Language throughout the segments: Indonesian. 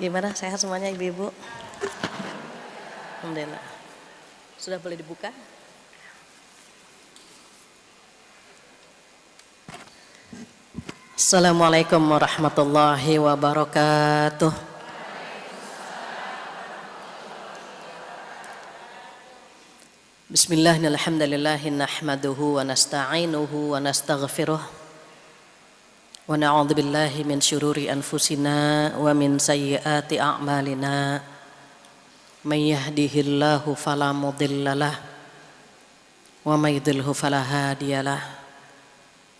Gimana, sehat semuanya ibu-ibu? Alhamdulillah. Sudah boleh dibuka? Assalamualaikum warahmatullahi wabarakatuh. Bismillahirrahmanirrahim. Alhamdulillahi nahmaduhu wa nasta'inuhu wa nastaghfiruh. Wa na'udzu billahi min syururi anfusina wa min sayyiati a'malina. May yahdihillahu fala mudhillalah wa may yudhlilhu fala hadiyalah.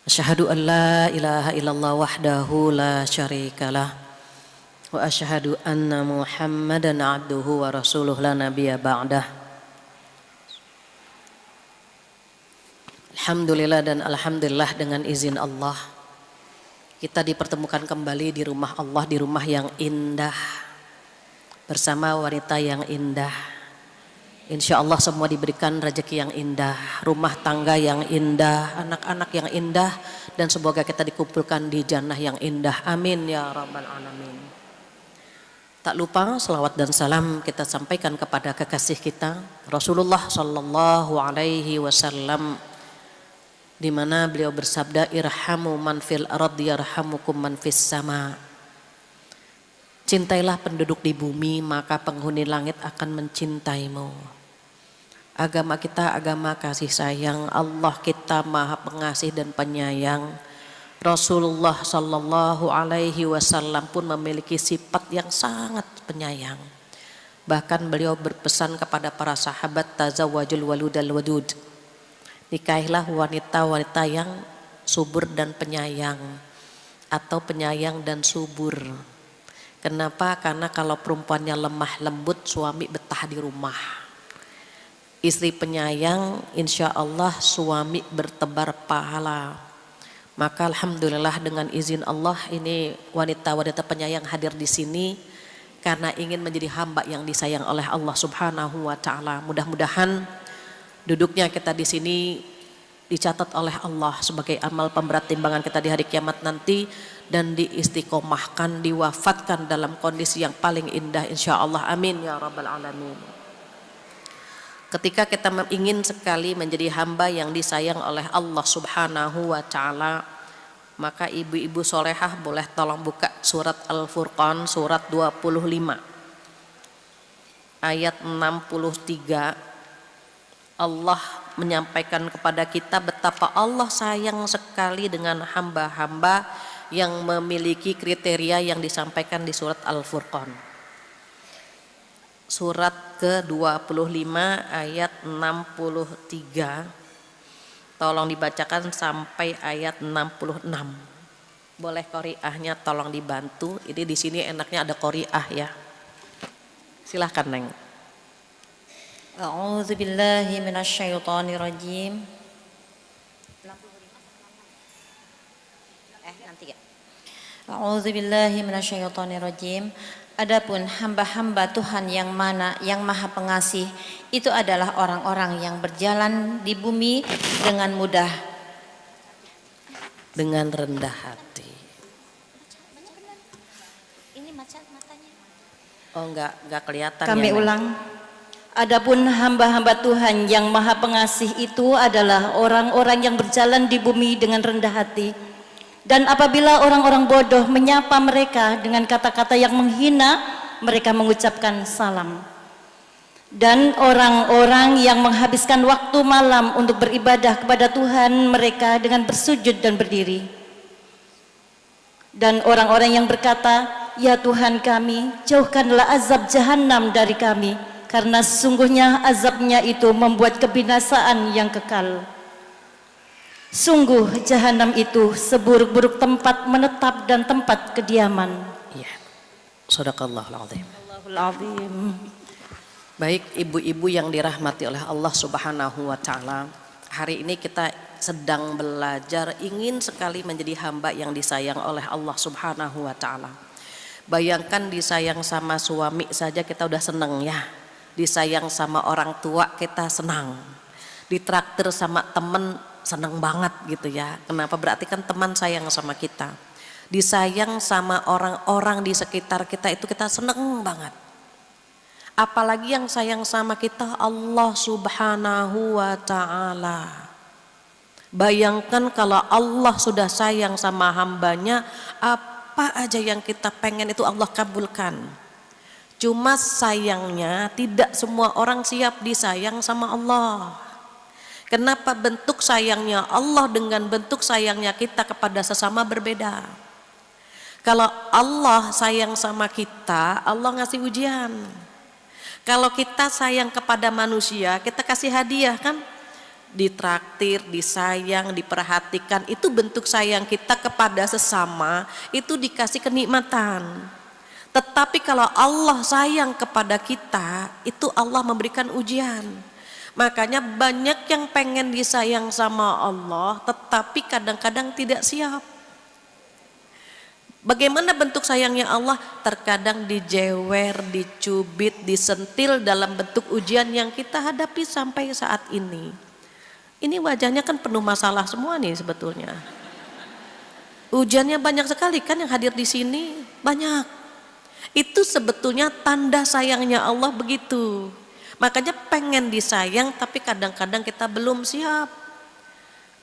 Asyhadu an la ilaha illallah wahdahu la syarikalah wa asyhadu anna Muhammadan abduhu wa rasuluh la nabiyya ba'dah. Alhamdulillah dan alhamdulillah dengan izin Allah kita dipertemukan kembali di rumah Allah, di rumah yang indah bersama wanita yang indah. Insya Allah semua diberikan rezeki yang indah, rumah tangga yang indah, anak-anak yang indah, dan semoga kita dikumpulkan di jannah yang indah. Amin ya rabbal alamin. Tak lupa selawat dan salam kita sampaikan kepada kekasih kita Rasulullah sallallahu alaihi wasallam, di mana beliau bersabda, irhamu man fil ardi yarhamukum man fis sama. Cintailah penduduk di bumi, maka penghuni langit akan mencintaimu. Agama kita agama kasih sayang, Allah kita maha pengasih dan penyayang. Rasulullah sallallahu alaihi wasallam pun memiliki sifat yang sangat penyayang. Bahkan beliau berpesan kepada para sahabat, tazawwajul waludal wadud. Nikahilah wanita-wanita yang subur dan penyayang, atau penyayang dan subur. Kenapa? Karena kalau perempuannya lemah lembut, suami betah di rumah. Istri penyayang, insya Allah suami bertebar pahala. Maka alhamdulillah dengan izin Allah ini wanita-wanita penyayang hadir di sini karena ingin menjadi hamba yang disayang oleh Allah Subhanahu wa taala. Mudah-mudahan duduknya kita di sini dicatat oleh Allah sebagai amal pemberat timbangan kita di hari kiamat nanti, dan diistiqomahkan, diwafatkan dalam kondisi yang paling indah insya Allah. Amin ya rabbal alamin. Ketika kita ingin sekali menjadi hamba yang disayang oleh Allah Subhanahu wa taala, maka ibu-ibu solehah boleh tolong buka surat Al-Furqan surat 25 ayat 63. Allah menyampaikan kepada kita betapa Allah sayang sekali dengan hamba-hamba yang memiliki kriteria yang disampaikan di surat Al-Furqan. Surat ke-25 ayat 63. Tolong dibacakan sampai ayat 66. Boleh qori'ahnya tolong dibantu. Ini di sini enaknya ada qori'ah ya. Silahkan Neng. A'udzu billahi minasyaitonir rajim. Nanti ya. A'udzu billahi minasyaitonir rajim. Adapun hamba-hamba Tuhan yang mana yang Maha Pengasih itu adalah orang-orang yang berjalan di bumi dengan mudah, dengan rendah hati. Ini matanya. Oh enggak kelihatan. Kami ya, ulang. Adapun hamba-hamba Tuhan yang Maha Pengasih itu adalah orang-orang yang berjalan di bumi dengan rendah hati. Dan apabila orang-orang bodoh menyapa mereka dengan kata-kata yang menghina, mereka mengucapkan salam. Dan orang-orang yang menghabiskan waktu malam untuk beribadah kepada Tuhan mereka dengan bersujud dan berdiri. Dan orang-orang yang berkata, ya Tuhan kami, jauhkanlah azab jahanam dari kami, karena sesungguhnya azabnya itu membuat kebinasaan yang kekal. Sungguh jahanam itu seburuk-buruk tempat menetap dan tempat kediaman. Iya. Shadaqallahul azim. Allahul azim. Baik ibu-ibu yang dirahmati oleh Allah Subhanahu wa taala, hari ini kita sedang belajar ingin sekali menjadi hamba yang disayang oleh Allah Subhanahu wa taala. Bayangkan disayang sama suami saja kita udah seneng ya. Disayang sama orang tua kita senang. Ditraktir sama temen senang banget gitu ya. Kenapa? Berarti kan teman sayang sama kita. disayang sama orang-orang di sekitar kita itu kita seneng banget. Apalagi yang sayang sama kita Allah Subhanahu wa ta'ala. Bayangkan kalau Allah sudah sayang sama hambanya, apa aja yang kita pengen itu Allah kabulkan. Cuma sayangnya tidak semua orang siap disayang sama Allah. Kenapa bentuk sayangnya Allah dengan bentuk sayangnya kita kepada sesama berbeda? Kalau Allah sayang sama kita, Allah ngasih ujian. Kalau kita sayang kepada manusia, kita kasih hadiah kan? Ditraktir, disayang, diperhatikan, itu bentuk sayang kita kepada sesama, itu dikasih kenikmatan. Tetapi kalau Allah sayang kepada kita, itu Allah memberikan ujian. Makanya banyak yang pengen disayang sama Allah, tetapi kadang-kadang tidak siap. Bagaimana bentuk sayangnya Allah? Terkadang dijewer, dicubit, disentil dalam bentuk ujian yang kita hadapi sampai saat ini. Ini wajahnya kan penuh masalah semua nih sebetulnya. Ujiannya banyak sekali kan yang hadir di sini, banyak. Itu sebetulnya tanda sayangnya Allah begitu. Makanya pengen disayang tapi kadang-kadang kita belum siap.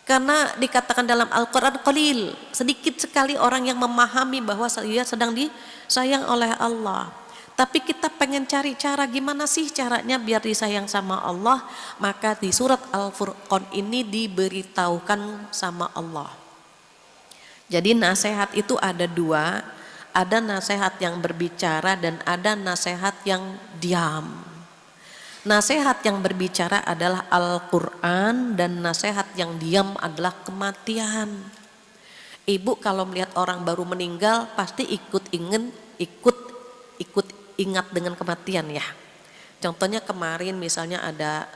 Karena dikatakan dalam Al-Quran qalil, sedikit sekali orang yang memahami bahwa dia sedang disayang oleh Allah. Tapi kita pengen cari cara gimana sih caranya biar disayang sama Allah. Maka di surat Al-Furqan ini diberitahukan sama Allah. Jadi nasihat itu ada dua. Ada nasihat yang berbicara dan ada nasihat yang diam. Nasihat yang berbicara adalah Al-Quran dan nasihat yang diam adalah kematian. Ibu kalau melihat orang baru meninggal pasti ikut ingat dengan kematian ya. Contohnya kemarin misalnya ada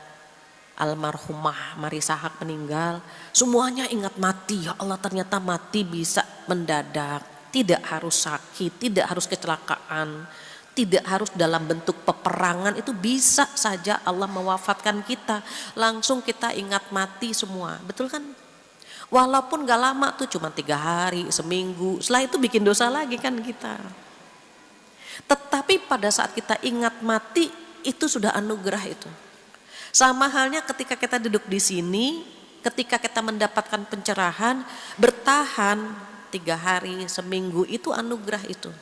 almarhumah Marisa Haque meninggal, semuanya ingat mati. Ya Allah, ternyata mati bisa mendadak, tidak harus sakit, tidak harus kecelakaan, tidak harus dalam bentuk peperangan, itu bisa saja Allah mewafatkan kita. Langsung kita ingat mati semua, betul kan? Walaupun gak lama tuh cuma 3 hari, seminggu, setelah itu bikin dosa lagi kan kita. Tetapi pada saat kita ingat mati itu sudah anugerah itu. Sama halnya ketika kita duduk di sini, ketika kita mendapatkan pencerahan, bertahan 3 hari, seminggu itu anugerah itu.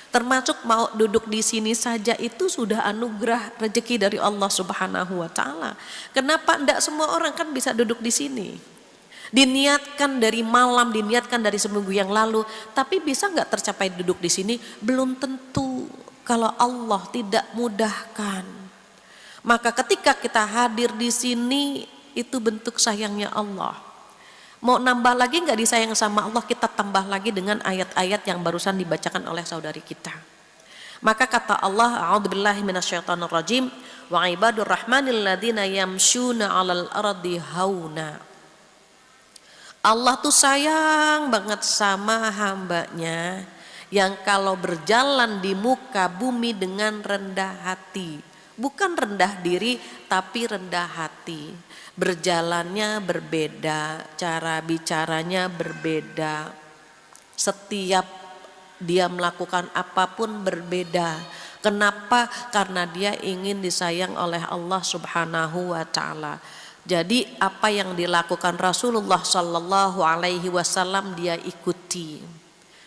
Termasuk mau duduk di sini saja itu sudah anugerah rezeki dari Allah Subhanahu wa ta'ala. Kenapa enggak semua orang kan bisa duduk di sini? Diniatkan dari malam, diniatkan dari seminggu yang lalu, tapi bisa nggak tercapai duduk di sini? Belum tentu kalau Allah tidak mudahkan. Maka ketika kita hadir di sini itu bentuk sayangnya Allah. Mau nambah lagi nggak disayang sama Allah? Kita tambah lagi dengan ayat-ayat yang barusan dibacakan oleh saudari kita. Maka kata Allah, a'udzubillahi minasyaitonirrajim, wa ibadur rahmanil ladzina yamshuna 'alal ardi hauna. Allah tuh sayang banget sama hambanya yang kalau berjalan di muka bumi dengan rendah hati. Bukan rendah diri tapi rendah hati. Berjalannya berbeda, cara bicaranya berbeda. Setiap dia melakukan apapun berbeda. Kenapa? Karena dia ingin disayang oleh Allah Subhanahu wa ta'ala. Jadi apa yang dilakukan Rasulullah Sallallahu Alaihi Wasallam dia ikuti,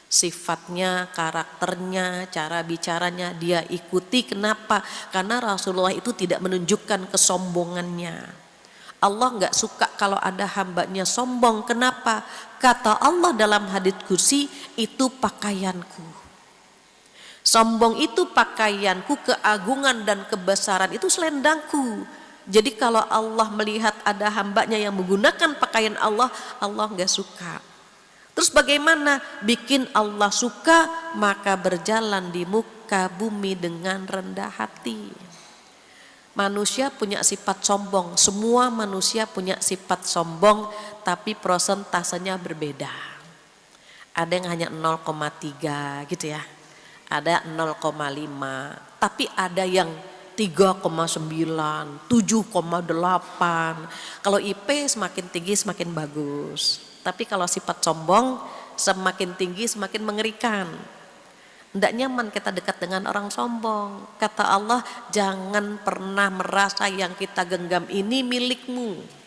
sifatnya, karakternya, cara bicaranya dia ikuti. Kenapa? Karena Rasulullah itu tidak menunjukkan kesombongannya. Allah nggak suka kalau ada hambanya sombong. Kenapa? Kata Allah dalam hadits kursi, itu pakaianku. Sombong itu pakaianku, keagungan dan kebesaran itu selendangku. Jadi kalau Allah melihat ada hambanya yang menggunakan pakaian Allah, Allah nggak suka. Terus bagaimana bikin Allah suka? Maka berjalan di muka bumi dengan rendah hati. Manusia punya sifat sombong, semua manusia punya sifat sombong, tapi prosentasenya berbeda. Ada yang hanya 0,3 gitu ya, ada 0,5, tapi ada yang 3,9, 7,8. Kalau IP semakin tinggi semakin bagus. Tapi kalau sifat sombong semakin tinggi semakin mengerikan. Tidak nyaman kita dekat dengan orang sombong. Kata Allah, jangan pernah merasa yang kita genggam ini milikmu.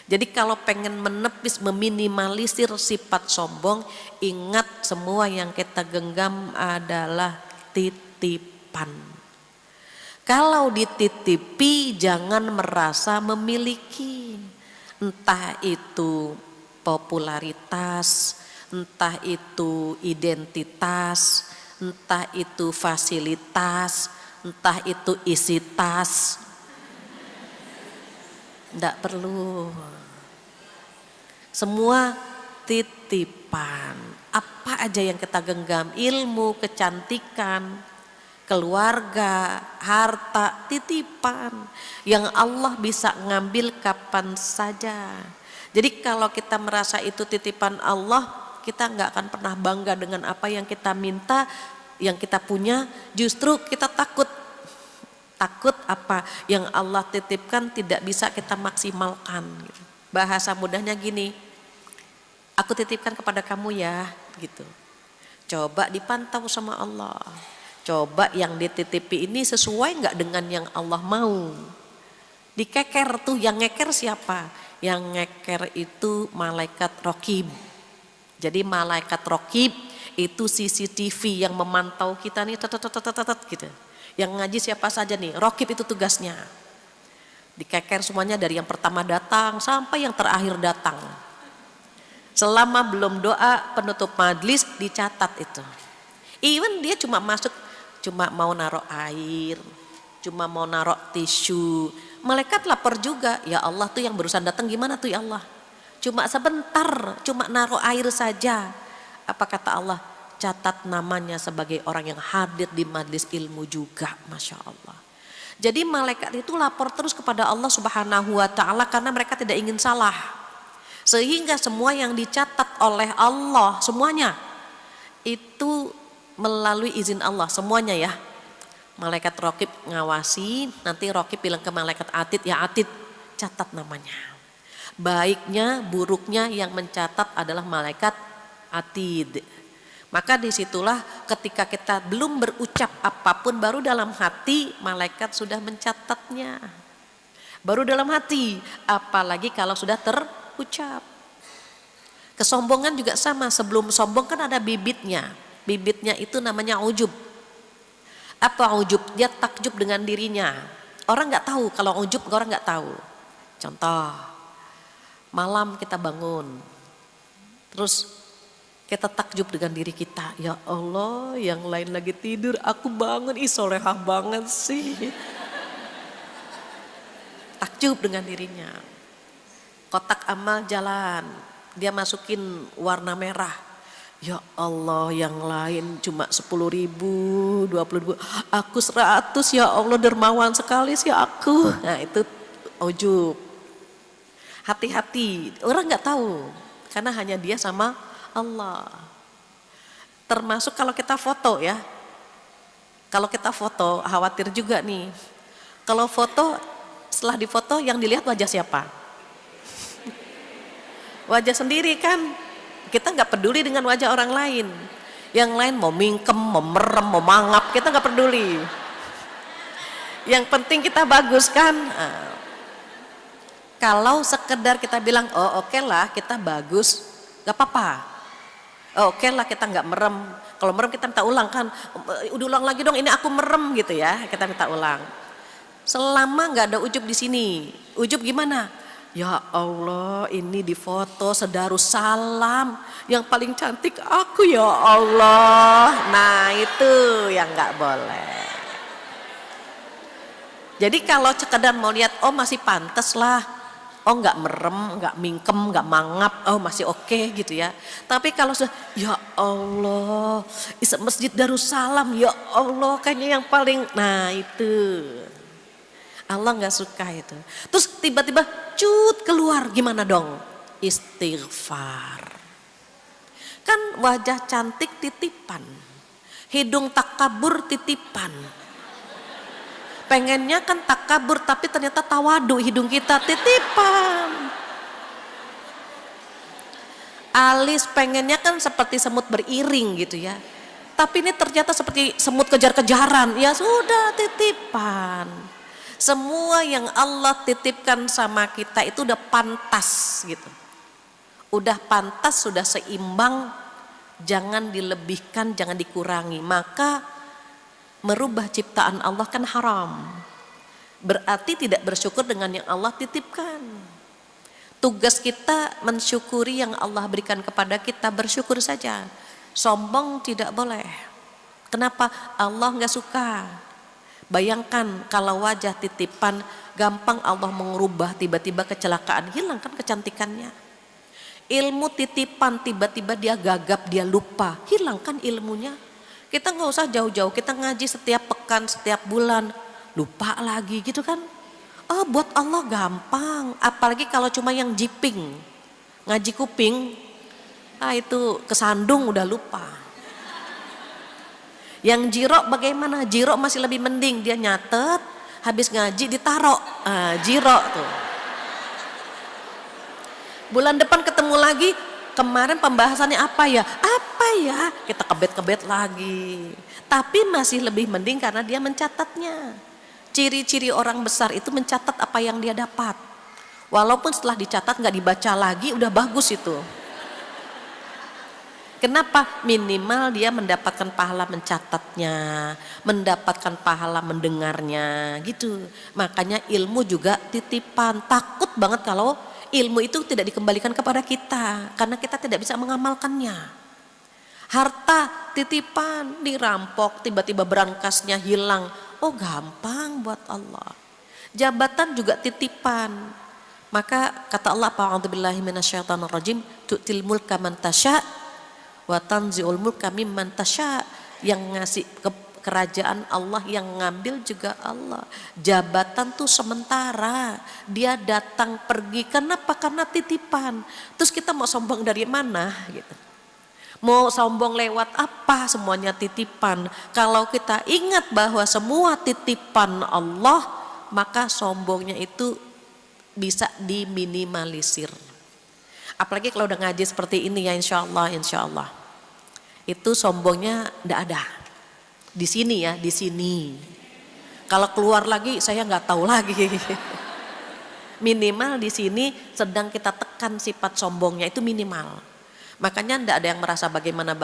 Jadi kalau pengen menepis, meminimalisir sifat sombong, ingat semua yang kita genggam adalah titipan. Kalau dititipi, jangan merasa memiliki. Entah itu popularitas, entah itu identitas, entah itu fasilitas, entah itu isi tas. Tidak perlu. Semua titipan. Apa aja yang kita genggam, ilmu, kecantikan, keluarga, harta, titipan. Yang Allah bisa ngambil kapan saja. Jadi kalau kita merasa itu titipan Allah, kita nggak akan pernah bangga dengan apa yang kita minta, yang kita punya. Justru kita takut apa yang Allah titipkan tidak bisa kita maksimalkan. Bahasa mudahnya gini, aku titipkan kepada kamu ya, gitu. Coba dipantau sama Allah. Coba yang dititipi ini sesuai nggak dengan yang Allah mau. Dikeker tuh, yang ngeker siapa? Yang ngeker itu malaikat raqib. Jadi malaikat raqib itu CCTV yang memantau kita nih, gitu. Yang ngaji siapa saja nih, raqib itu tugasnya. Dikeker semuanya dari yang pertama datang sampai yang terakhir datang. Selama belum doa penutup majlis dicatat itu. Even dia cuma masuk, cuma mau naruh air, cuma mau naruh tisu, malaikat lapor juga, ya Allah tuh yang barusan datang gimana tuh ya Allah? Cuma sebentar, cuma naruh air saja. Apa kata Allah? Catat namanya sebagai orang yang hadir di majlis ilmu juga, Masya Allah. Jadi malaikat itu lapor terus kepada Allah Subhanahu wa Ta'ala karena mereka tidak ingin salah. Sehingga semua yang dicatat oleh Allah, semuanya itu melalui izin Allah, semuanya ya. Malaikat raqib ngawasi, nanti raqib bilang ke malaikat atid, ya atid catat namanya. Baiknya, buruknya yang mencatat adalah malaikat atid. Maka disitulah ketika kita belum berucap apapun, baru dalam hati malaikat sudah mencatatnya. Baru dalam hati, apalagi kalau sudah terucap. Kesombongan juga sama, sebelum sombong kan ada bibitnya. Bibitnya itu namanya ujub. Apa ujub? Dia takjub dengan dirinya. Orang nggak tahu, kalau ujub orang nggak tahu. Contoh, malam kita bangun, terus kita takjub dengan diri kita. Ya Allah, yang lain lagi tidur, aku bangun, ih solehah banget sih. Takjub dengan dirinya. Kotak amal jalan, dia masukin warna merah. Ya Allah, yang lain cuma 10.000, 20.000, aku 100, ya Allah dermawan sekali sih aku. Nah itu ujub. Hati-hati, orang nggak tahu karena hanya dia sama Allah. Termasuk kalau kita foto ya, kalau kita foto khawatir juga nih. Kalau foto, setelah difoto yang dilihat wajah siapa? Wajah sendiri kan. Kita nggak peduli dengan wajah orang lain. Yang lain mau mingkem, mau merem, mau mangap, kita nggak peduli. Yang penting kita bagus kan. Kalau sekedar kita bilang, oh oke lah kita bagus, gak apa-apa. Oh oke lah kita gak merem. Kalau merem kita minta ulang kan, udah ulang lagi dong, ini aku merem gitu ya, kita minta ulang. Selama gak ada ujub di sini, ujub gimana? Ya Allah, ini di foto sedarussalam, yang paling cantik aku ya Allah. Nah itu yang gak boleh. Jadi kalau sekedar mau lihat, oh masih pantas lah. Oh nggak merem, nggak mingkem, nggak mangap, oh masih oke gitu ya. Tapi kalau sudah, ya Allah, Masjid Darussalam, ya Allah, kayaknya yang paling, nah itu Allah nggak suka itu. Terus tiba-tiba cut keluar, gimana dong? Istighfar. Kan wajah cantik titipan, hidung takabur titipan. Pengennya kan takabur tapi ternyata tawadu hidung kita, titipan. Alis pengennya kan seperti semut beriring gitu ya. Tapi ini ternyata seperti semut kejar-kejaran. Ya sudah, titipan. Semua yang Allah titipkan sama kita itu udah pantas gitu. Udah pantas, sudah seimbang, jangan dilebihkan, jangan dikurangi. Maka merubah ciptaan Allah kan haram. Berarti tidak bersyukur dengan yang Allah titipkan. Tugas kita mensyukuri yang Allah berikan kepada kita, bersyukur saja. Sombong tidak boleh. Kenapa? Allah nggak suka. Bayangkan kalau wajah titipan, gampang Allah mengubah, tiba-tiba kecelakaan, hilang kan kecantikannya. Ilmu titipan tiba-tiba dia gagap, dia lupa, hilang kan ilmunya. Kita nggak usah jauh-jauh, kita ngaji setiap pekan, setiap bulan, lupa lagi gitu kan. Oh, buat Allah gampang, apalagi kalau cuma yang jiping, ngaji kuping, itu kesandung udah lupa. Yang jiro bagaimana? Jiro masih lebih mending, dia nyatet, habis ngaji ditaro, jiro tuh. Bulan depan ketemu lagi, kemarin pembahasannya apa ya? Apa ya? Kita kebet-kebet lagi. Tapi masih lebih mending karena dia mencatatnya. Ciri-ciri orang besar itu mencatat apa yang dia dapat. Walaupun setelah dicatat nggak dibaca lagi, udah bagus itu. Kenapa? Minimal dia mendapatkan pahala mencatatnya, mendapatkan pahala mendengarnya, gitu. Makanya ilmu juga titipan. Takut banget kalau ilmu itu tidak dikembalikan kepada kita, karena kita tidak bisa mengamalkannya. Harta titipan, dirampok, tiba-tiba berangkasnya hilang. Oh, gampang buat Allah. Jabatan juga titipan. Maka kata Allah, a'udzubillahi minasyaitonirrajim, tu'til mulka man tasya wa tanzi'ul mulka mimman tasya. Yang ngasih kerajaan Allah, yang ngambil juga Allah. Jabatan tuh sementara, dia datang pergi. Kenapa? Karena titipan. Terus kita mau sombong dari mana gitu? Mau sombong lewat apa? Semuanya titipan. Kalau kita ingat bahwa semua titipan Allah, maka sombongnya itu bisa diminimalisir. Apalagi kalau udah ngaji seperti ini ya, insya Allah itu sombongnya ndak ada. Di sini ya, di sini. Kalau keluar lagi saya nggak tahu lagi. Minimal di sini sedang kita tekan sifat sombongnya itu minimal. Makanya tidak ada yang merasa bagaimana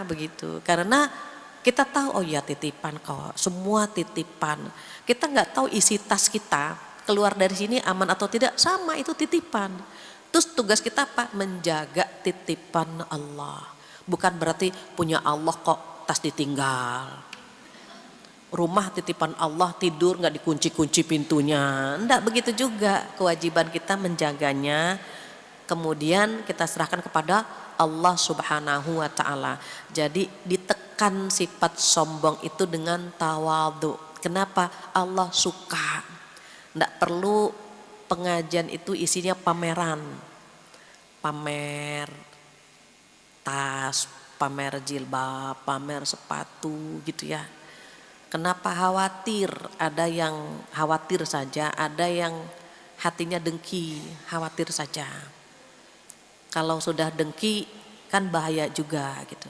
begitu. Karena kita tahu, oh ya titipan kok, semua titipan. Kita nggak tahu isi tas kita, keluar dari sini aman atau tidak, sama itu titipan. Terus tugas kita apa? Menjaga titipan Allah. Bukan berarti punya Allah kok tas ditinggal. Rumah titipan Allah, tidur nggak dikunci-kunci pintunya. Enggak begitu juga, kewajiban kita menjaganya. Kemudian kita serahkan kepada Allah Subhanahu wa ta'ala. Jadi ditekan sifat sombong itu dengan tawadhu. Kenapa? Allah suka. Tidak perlu pengajian itu isinya pameran. Pamer tas, pamer jilbab, pamer sepatu gitu ya. Kenapa khawatir? Ada yang khawatir saja, ada yang hatinya dengki, khawatir saja. Kalau sudah dengki kan bahaya juga gitu.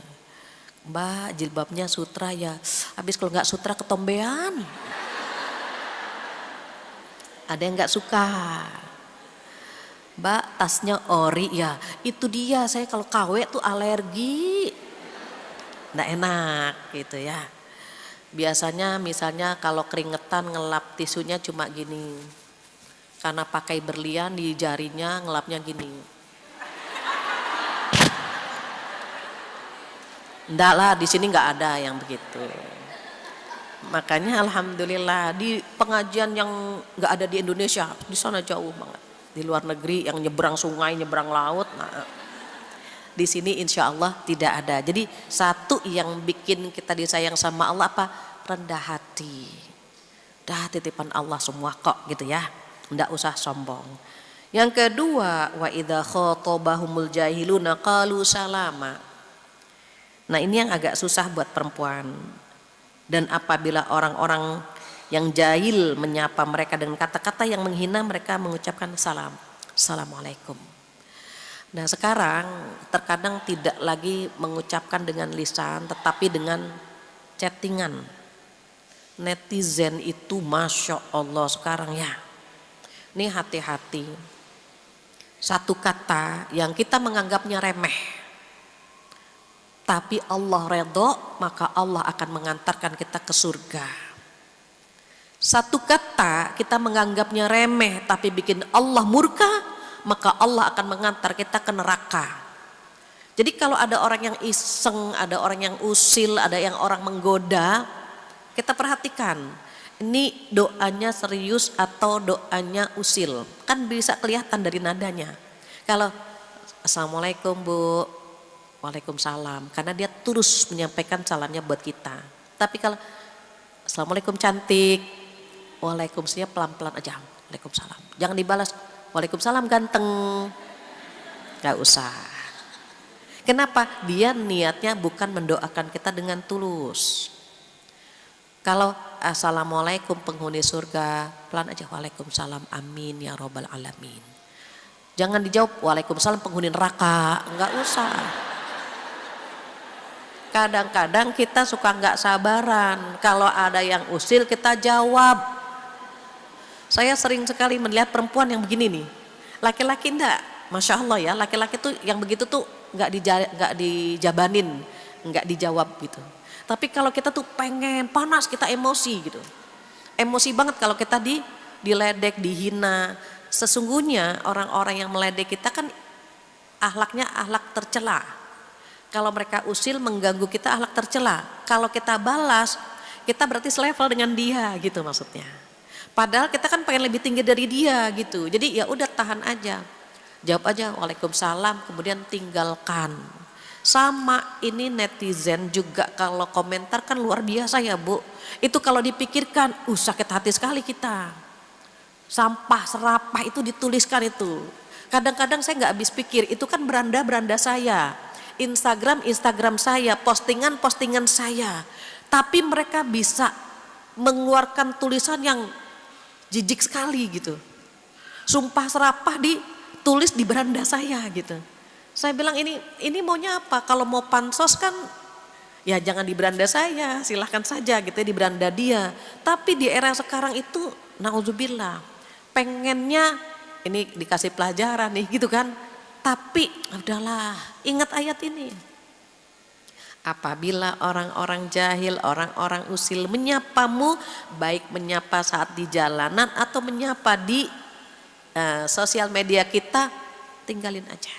Mbak jilbabnya sutra ya, habis kalau nggak sutra ketombean. Ada yang nggak suka. Mbak tasnya ori ya, itu dia saya kalau KW tuh alergi. Nggak enak gitu ya. Biasanya misalnya kalau keringetan ngelap tisunya cuma gini. Karena pakai berlian di jarinya ngelapnya gini. Enggak lah, di sini nggak ada yang begitu. Makanya alhamdulillah di pengajian yang nggak ada di Indonesia, di sana jauh banget. Di luar negeri yang nyebrang sungai, nyebrang laut. Nah, di sini insya Allah tidak ada. Jadi satu yang bikin kita disayang sama Allah apa? Rendah hati. Dah titipan Allah semua kok gitu ya. Nggak usah sombong. Yang kedua, wa idza khatabahumul jahiluna qalu salama. Nah ini yang agak susah buat perempuan. Dan apabila orang-orang yang jahil menyapa mereka dengan kata-kata yang menghina, mereka mengucapkan salam. Assalamualaikum. Nah sekarang terkadang tidak lagi mengucapkan dengan lisan tetapi dengan chattingan. Netizen itu Masya Allah sekarang ya. Ini hati-hati. Satu kata yang kita menganggapnya remeh, tapi Allah redho, maka Allah akan mengantarkan kita ke surga. Satu kata kita menganggapnya remeh tapi bikin Allah murka, maka Allah akan mengantar kita ke neraka. Jadi kalau ada orang yang iseng, ada orang yang usil, ada yang orang menggoda, kita perhatikan ini doanya serius atau doanya usil. Kan bisa kelihatan dari nadanya. Kalau Assalamualaikum Bu, Waalaikumsalam, karena dia terus menyampaikan salamnya buat kita. Tapi kalau Assalamualaikum cantik, Waalaikumsalam pelan-pelan aja, Waalaikumsalam. Jangan dibalas Waalaikumsalam ganteng, gak usah. Kenapa? Dia niatnya bukan mendoakan kita dengan tulus. Kalau Assalamualaikum penghuni surga, pelan aja Waalaikumsalam amin ya robbal alamin. Jangan dijawab Waalaikumsalam penghuni neraka, nggak usah. Kadang-kadang kita suka nggak sabaran, kalau ada yang usil kita jawab. Saya sering sekali melihat perempuan yang begini nih, laki-laki enggak, Masya Allah ya, laki-laki tuh yang begitu tuh nggak dijabanin, nggak dijawab gitu. Tapi kalau kita tuh pengen panas, kita emosi gitu. Emosi banget kalau kita diledek, dihina. Sesungguhnya orang-orang yang meledek kita kan akhlaknya akhlak tercela. Kalau mereka usil mengganggu kita akhlak tercela. Kalau kita balas, kita berarti selevel dengan dia gitu maksudnya. Padahal kita kan pengen lebih tinggi dari dia gitu. Jadi ya udah tahan aja. Jawab aja Waalaikumsalam kemudian tinggalkan. Sama ini netizen juga kalau komentar kan luar biasa ya Bu. Itu kalau dipikirkan, sakit hati sekali kita. Sampah, serapah itu dituliskan itu. Kadang-kadang saya nggak habis pikir, itu kan beranda-beranda saya. Instagram saya, postingan saya. Tapi mereka bisa mengeluarkan tulisan yang jijik sekali gitu. Sumpah serapah ditulis di beranda saya gitu. Saya bilang ini maunya apa? Kalau mau pansos kan ya jangan di beranda saya, silahkan saja gitu ya, di beranda dia. Tapi di era sekarang itu naudzubillah, pengennya ini dikasih pelajaran nih gitu kan. Tapi udahlah, ingat ayat ini. Apabila orang-orang jahil, orang-orang usil menyapamu, baik menyapa saat di jalanan atau menyapa di sosial media kita, tinggalin aja.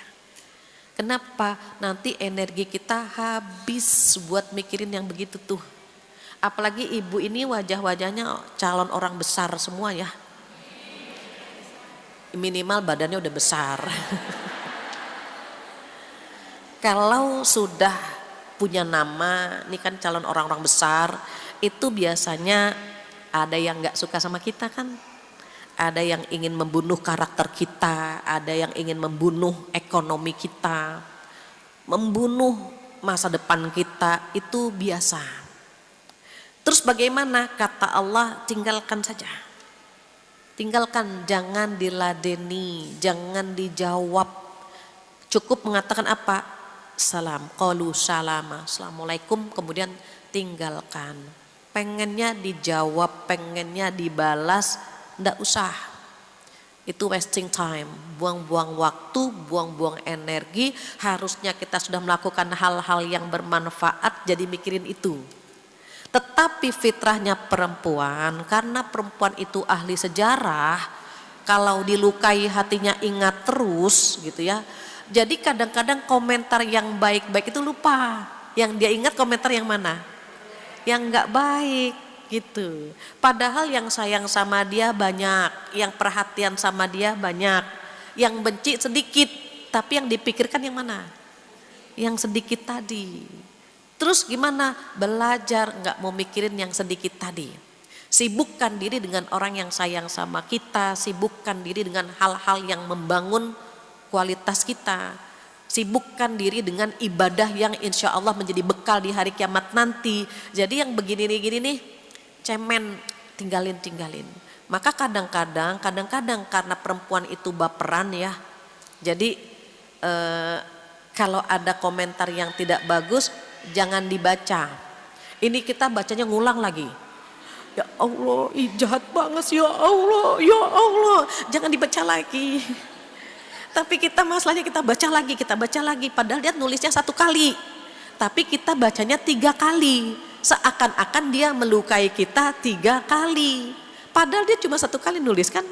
Kenapa? Nanti energi kita habis buat mikirin yang begitu tuh. Apalagi ibu ini wajah-wajahnya calon orang besar semua ya. Minimal badannya udah besar. Kalau sudah punya nama, ini kan calon orang-orang besar, itu biasanya ada yang gak suka sama kita kan. Ada yang ingin membunuh karakter kita, ada yang ingin membunuh ekonomi kita, membunuh masa depan kita, itu biasa. Terus bagaimana? Kata Allah, tinggalkan saja. Tinggalkan, jangan diladeni, jangan dijawab. Cukup mengatakan apa? Salam, qalu salama, assalamualaikum, kemudian tinggalkan. Pengennya dijawab, pengennya dibalas, ndak usah. Itu wasting time, buang-buang waktu, buang-buang energi. Harusnya kita sudah melakukan hal-hal yang bermanfaat, jadi mikirin itu. Tetapi fitrahnya perempuan, karena perempuan itu ahli sejarah, kalau dilukai hatinya ingat terus gitu ya. Jadi kadang-kadang komentar yang baik-baik itu lupa. Yang dia ingat komentar yang mana? Yang nggak baik gitu. Padahal yang sayang sama dia banyak, yang perhatian sama dia banyak, yang benci sedikit, tapi yang dipikirkan yang mana? Yang sedikit tadi. Terus gimana? Belajar nggak mau mikirin yang sedikit tadi. Sibukkan diri dengan orang yang sayang sama kita, sibukkan diri dengan hal-hal yang membangun kualitas kita. Sibukkan diri dengan ibadah yang insya Allah menjadi bekal di hari kiamat nanti. Jadi yang begini-gini nih, cemen, tinggalin. Maka kadang-kadang karena perempuan itu baperan ya. Jadi kalau ada komentar yang tidak bagus jangan dibaca. Ini kita bacanya ngulang lagi. Ya Allah, jahat banget ya Allah, ya Allah. Jangan dibaca lagi. Tapi kita masalahnya kita baca lagi. Padahal dia nulisnya 1 kali. Tapi kita bacanya 3 kali. Seakan-akan dia melukai kita 3 kali. Padahal dia cuma 1 kali nulis kan.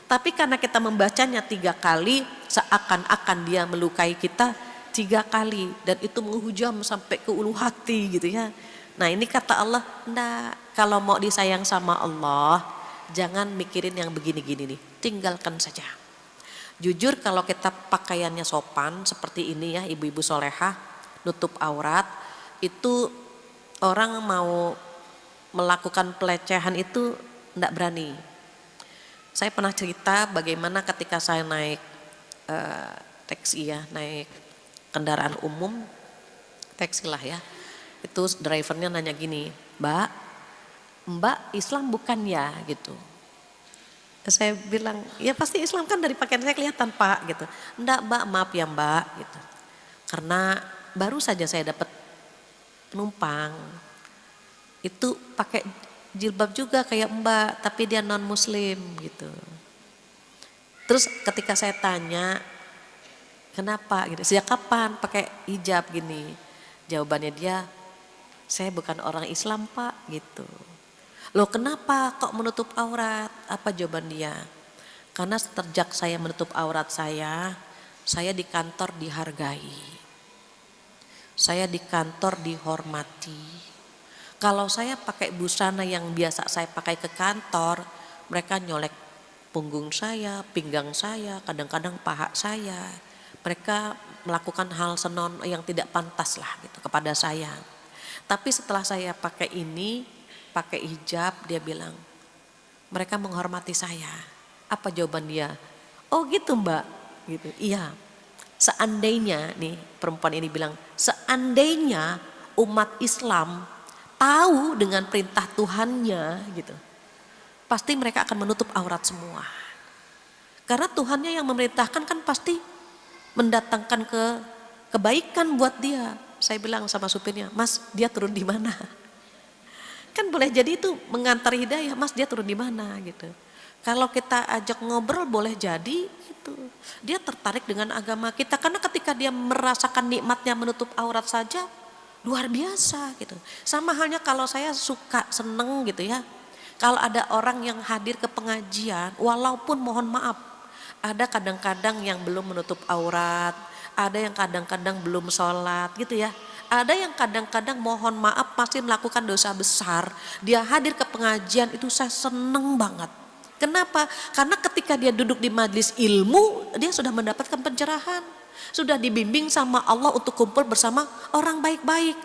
Tapi karena kita membacanya 3 kali, seakan-akan dia melukai kita 3 kali. Dan itu menghujam sampai ke ulu hati gitu ya. Nah ini kata Allah, enggak, kalau mau disayang sama Allah, jangan mikirin yang begini-gini nih, tinggalkan saja. Jujur kalau kita pakaiannya sopan seperti ini ya, ibu-ibu solehah, nutup aurat, itu orang mau melakukan pelecehan itu enggak berani. Saya pernah cerita bagaimana ketika saya naik taksi ya, naik kendaraan umum, taksi lah ya. Itu drivernya nanya gini, Mbak Islam bukan ya gitu. Saya bilang, ya pasti Islam kan dari pakaian saya kelihatan Pak gitu. Enggak Mbak, maaf ya Mbak gitu. Karena baru saja saya dapat penumpang. Itu pakai jilbab juga kayak Mbak, tapi dia non muslim gitu. Terus ketika saya tanya, kenapa gitu, sejak kapan pakai hijab gini? Jawabannya dia, saya bukan orang Islam Pak gitu. Loh kenapa kok menutup aurat? Apa jawaban dia? Karena sejak saya menutup aurat saya di kantor dihargai. Saya di kantor dihormati. Kalau saya pakai busana yang biasa saya pakai ke kantor, mereka nyolek punggung saya, pinggang saya, kadang-kadang paha saya. Mereka melakukan hal senon yang tidak pantas lah gitu kepada saya. Tapi setelah saya pakai ini, pakai hijab, dia bilang, mereka menghormati saya. Apa jawaban dia? Oh gitu Mbak, gitu. Iya. Seandainya nih perempuan ini bilang, seandainya umat Islam tahu dengan perintah Tuhannya gitu, pasti mereka akan menutup aurat semua. Karena Tuhannya yang memerintahkan kan pasti mendatangkan kebaikan buat dia. Saya bilang sama supirnya, Mas dia turun di mana? Kan boleh jadi itu mengantar hidayah, Mas dia turun di mana gitu. Kalau kita ajak ngobrol boleh jadi gitu. Dia tertarik dengan agama kita karena ketika dia merasakan nikmatnya menutup aurat saja luar biasa gitu. Sama halnya kalau saya suka seneng gitu ya. Kalau ada orang yang hadir ke pengajian, walaupun mohon maaf, ada kadang-kadang yang belum menutup aurat, ada yang kadang-kadang belum sholat gitu ya. Ada yang kadang-kadang mohon maaf masih melakukan dosa besar. Dia hadir ke pengajian itu saya seneng banget. Kenapa? Karena ketika dia duduk di majelis ilmu, dia sudah mendapatkan pencerahan. Sudah dibimbing sama Allah untuk kumpul bersama orang baik-baik.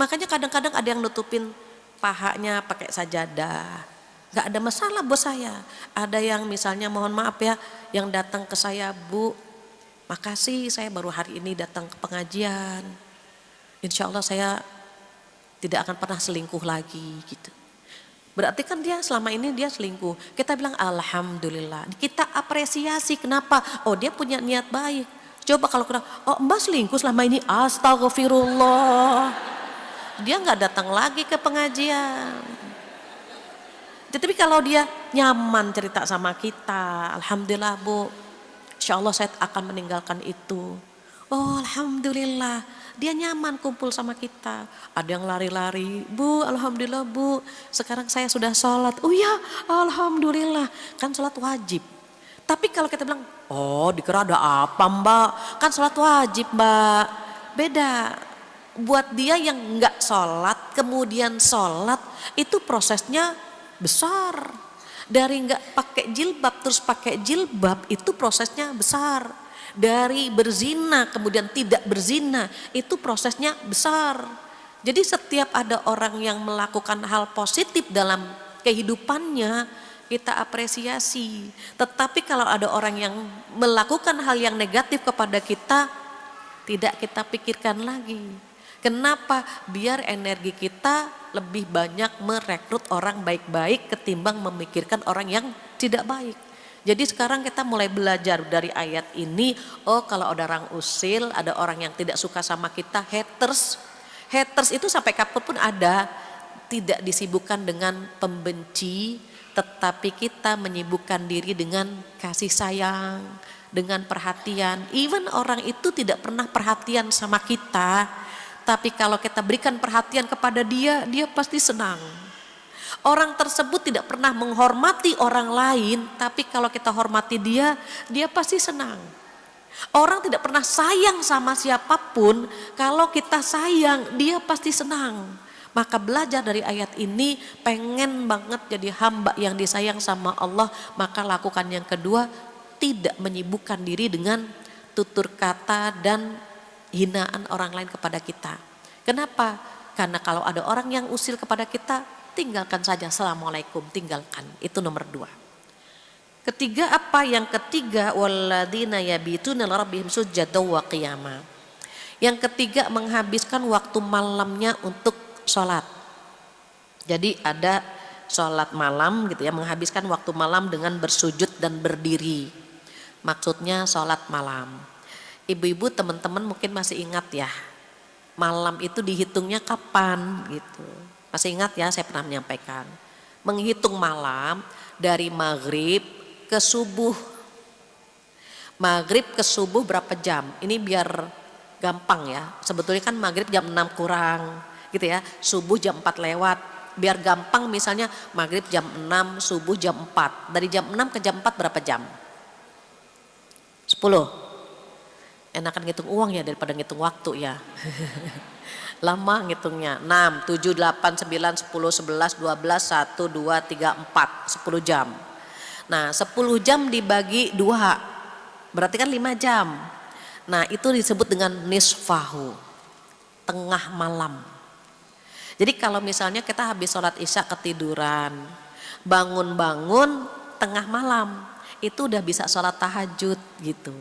Makanya kadang-kadang ada yang nutupin pahanya pakai sajadah. Gak ada masalah buat saya. Ada yang misalnya mohon maaf ya, yang datang ke saya, Bu, makasih saya baru hari ini datang ke pengajian. Insya Allah saya tidak akan pernah selingkuh lagi gitu. Berarti kan dia selama ini dia selingkuh. Kita bilang alhamdulillah. Kita apresiasi kenapa? Oh dia punya niat baik. Coba kalau kita, oh Mbak selingkuh selama ini, astagfirullah. Dia nggak datang lagi ke pengajian. Tetapi kalau dia nyaman cerita sama kita, alhamdulillah Bu, insya Allah saya akan meninggalkan itu. Oh alhamdulillah, dia nyaman kumpul sama kita. Ada yang lari-lari, Bu alhamdulillah Bu, sekarang saya sudah sholat. Oh ya alhamdulillah, kan sholat wajib. Tapi kalau kita bilang, oh dikira ada apa Mbak, kan sholat wajib Mbak. Beda, buat dia yang nggak sholat kemudian sholat itu prosesnya besar. Dari nggak pakai jilbab terus pakai jilbab itu prosesnya besar. Dari berzina kemudian tidak berzina itu prosesnya besar. Jadi setiap ada orang yang melakukan hal positif dalam kehidupannya kita apresiasi. Tetapi kalau ada orang yang melakukan hal yang negatif kepada kita tidak kita pikirkan lagi. Kenapa? Biar energi kita lebih banyak merekrut orang baik-baik ketimbang memikirkan orang yang tidak baik. Jadi sekarang kita mulai belajar dari ayat ini, oh kalau ada orang usil, ada orang yang tidak suka sama kita, haters. Haters itu sampai kapan pun ada, tidak disibukkan dengan pembenci, tetapi kita menyibukkan diri dengan kasih sayang, dengan perhatian. Even orang itu tidak pernah perhatian sama kita, tapi kalau kita berikan perhatian kepada dia, dia pasti senang. Orang tersebut tidak pernah menghormati orang lain, tapi kalau kita hormati dia, dia pasti senang. Orang tidak pernah sayang sama siapapun, kalau kita sayang, dia pasti senang. Maka belajar dari ayat ini, pengen banget jadi hamba yang disayang sama Allah, maka lakukan yang kedua, tidak menyibukkan diri dengan tutur kata dan hinaan orang lain kepada kita. Kenapa? Karena kalau ada orang yang usil kepada kita, tinggalkan saja, assalamualaikum, tinggalkan. Itu nomor 2. Ketiga apa? Yang ketiga, walladzina yabituna lirabbihim sujjadan wa qiyama. Yang ketiga, menghabiskan waktu malamnya untuk sholat. Jadi ada sholat malam gitu ya, menghabiskan waktu malam dengan bersujud dan berdiri. Maksudnya sholat malam. Ibu-ibu, teman-teman mungkin masih ingat ya, malam itu dihitungnya kapan gitu. Masih ingat ya, saya pernah menyampaikan. Menghitung malam dari maghrib ke subuh. Maghrib ke subuh berapa jam? Ini biar gampang ya. Sebetulnya kan maghrib jam 6 kurang gitu ya. Subuh jam 4 lewat. Biar gampang misalnya maghrib jam 6, subuh jam 4. Dari jam 6 ke jam 4 berapa jam? 10. Enakan ngitung uang ya daripada ngitung waktu ya. Lama ngitungnya, 6, 7, 8, 9, 10, 11, 12, 1, 2, 3, 4, 10 jam. Nah 10 jam dibagi 2, berarti kan 5 jam. Nah itu disebut dengan nisfahu, tengah malam. Jadi kalau misalnya kita habis sholat isya ketiduran, bangun-bangun tengah malam, itu udah bisa sholat tahajud gitu.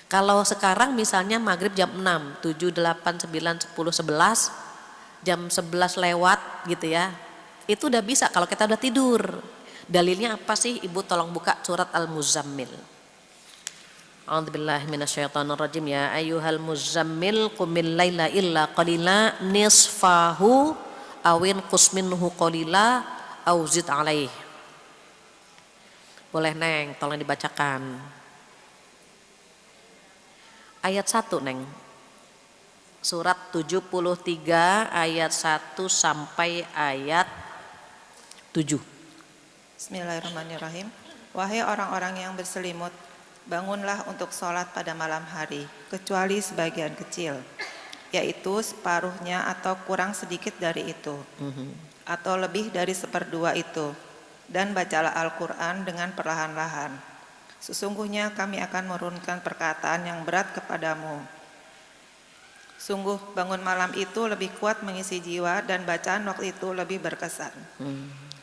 Kalau sekarang misalnya maghrib jam 6, 7, 8, 9, 10, 11, jam 11 lewat gitu ya. Itu udah bisa kalau kita udah tidur. Dalilnya apa sih? Ibu tolong buka surat Al-Muzammil. A'udzubillahi minasyaitonirrajim, ya ayyuhal muzammil qumil laila illa qalila nisfahu awin qusminhu qalila au zid alaih. Boleh Neng, tolong dibacakan. Ayat 1 Neng, surat 73 ayat 1 sampai ayat 7. Bismillahirrahmanirrahim. Wahai orang-orang yang berselimut, bangunlah untuk sholat pada malam hari, kecuali sebagian kecil, yaitu separuhnya atau kurang sedikit dari itu, atau lebih dari seperdua itu, dan bacalah Al-Quran dengan perlahan-lahan. Sesungguhnya kami akan menurunkan perkataan yang berat kepadamu. Sungguh bangun malam itu lebih kuat mengisi jiwa dan bacaan waktu itu lebih berkesan.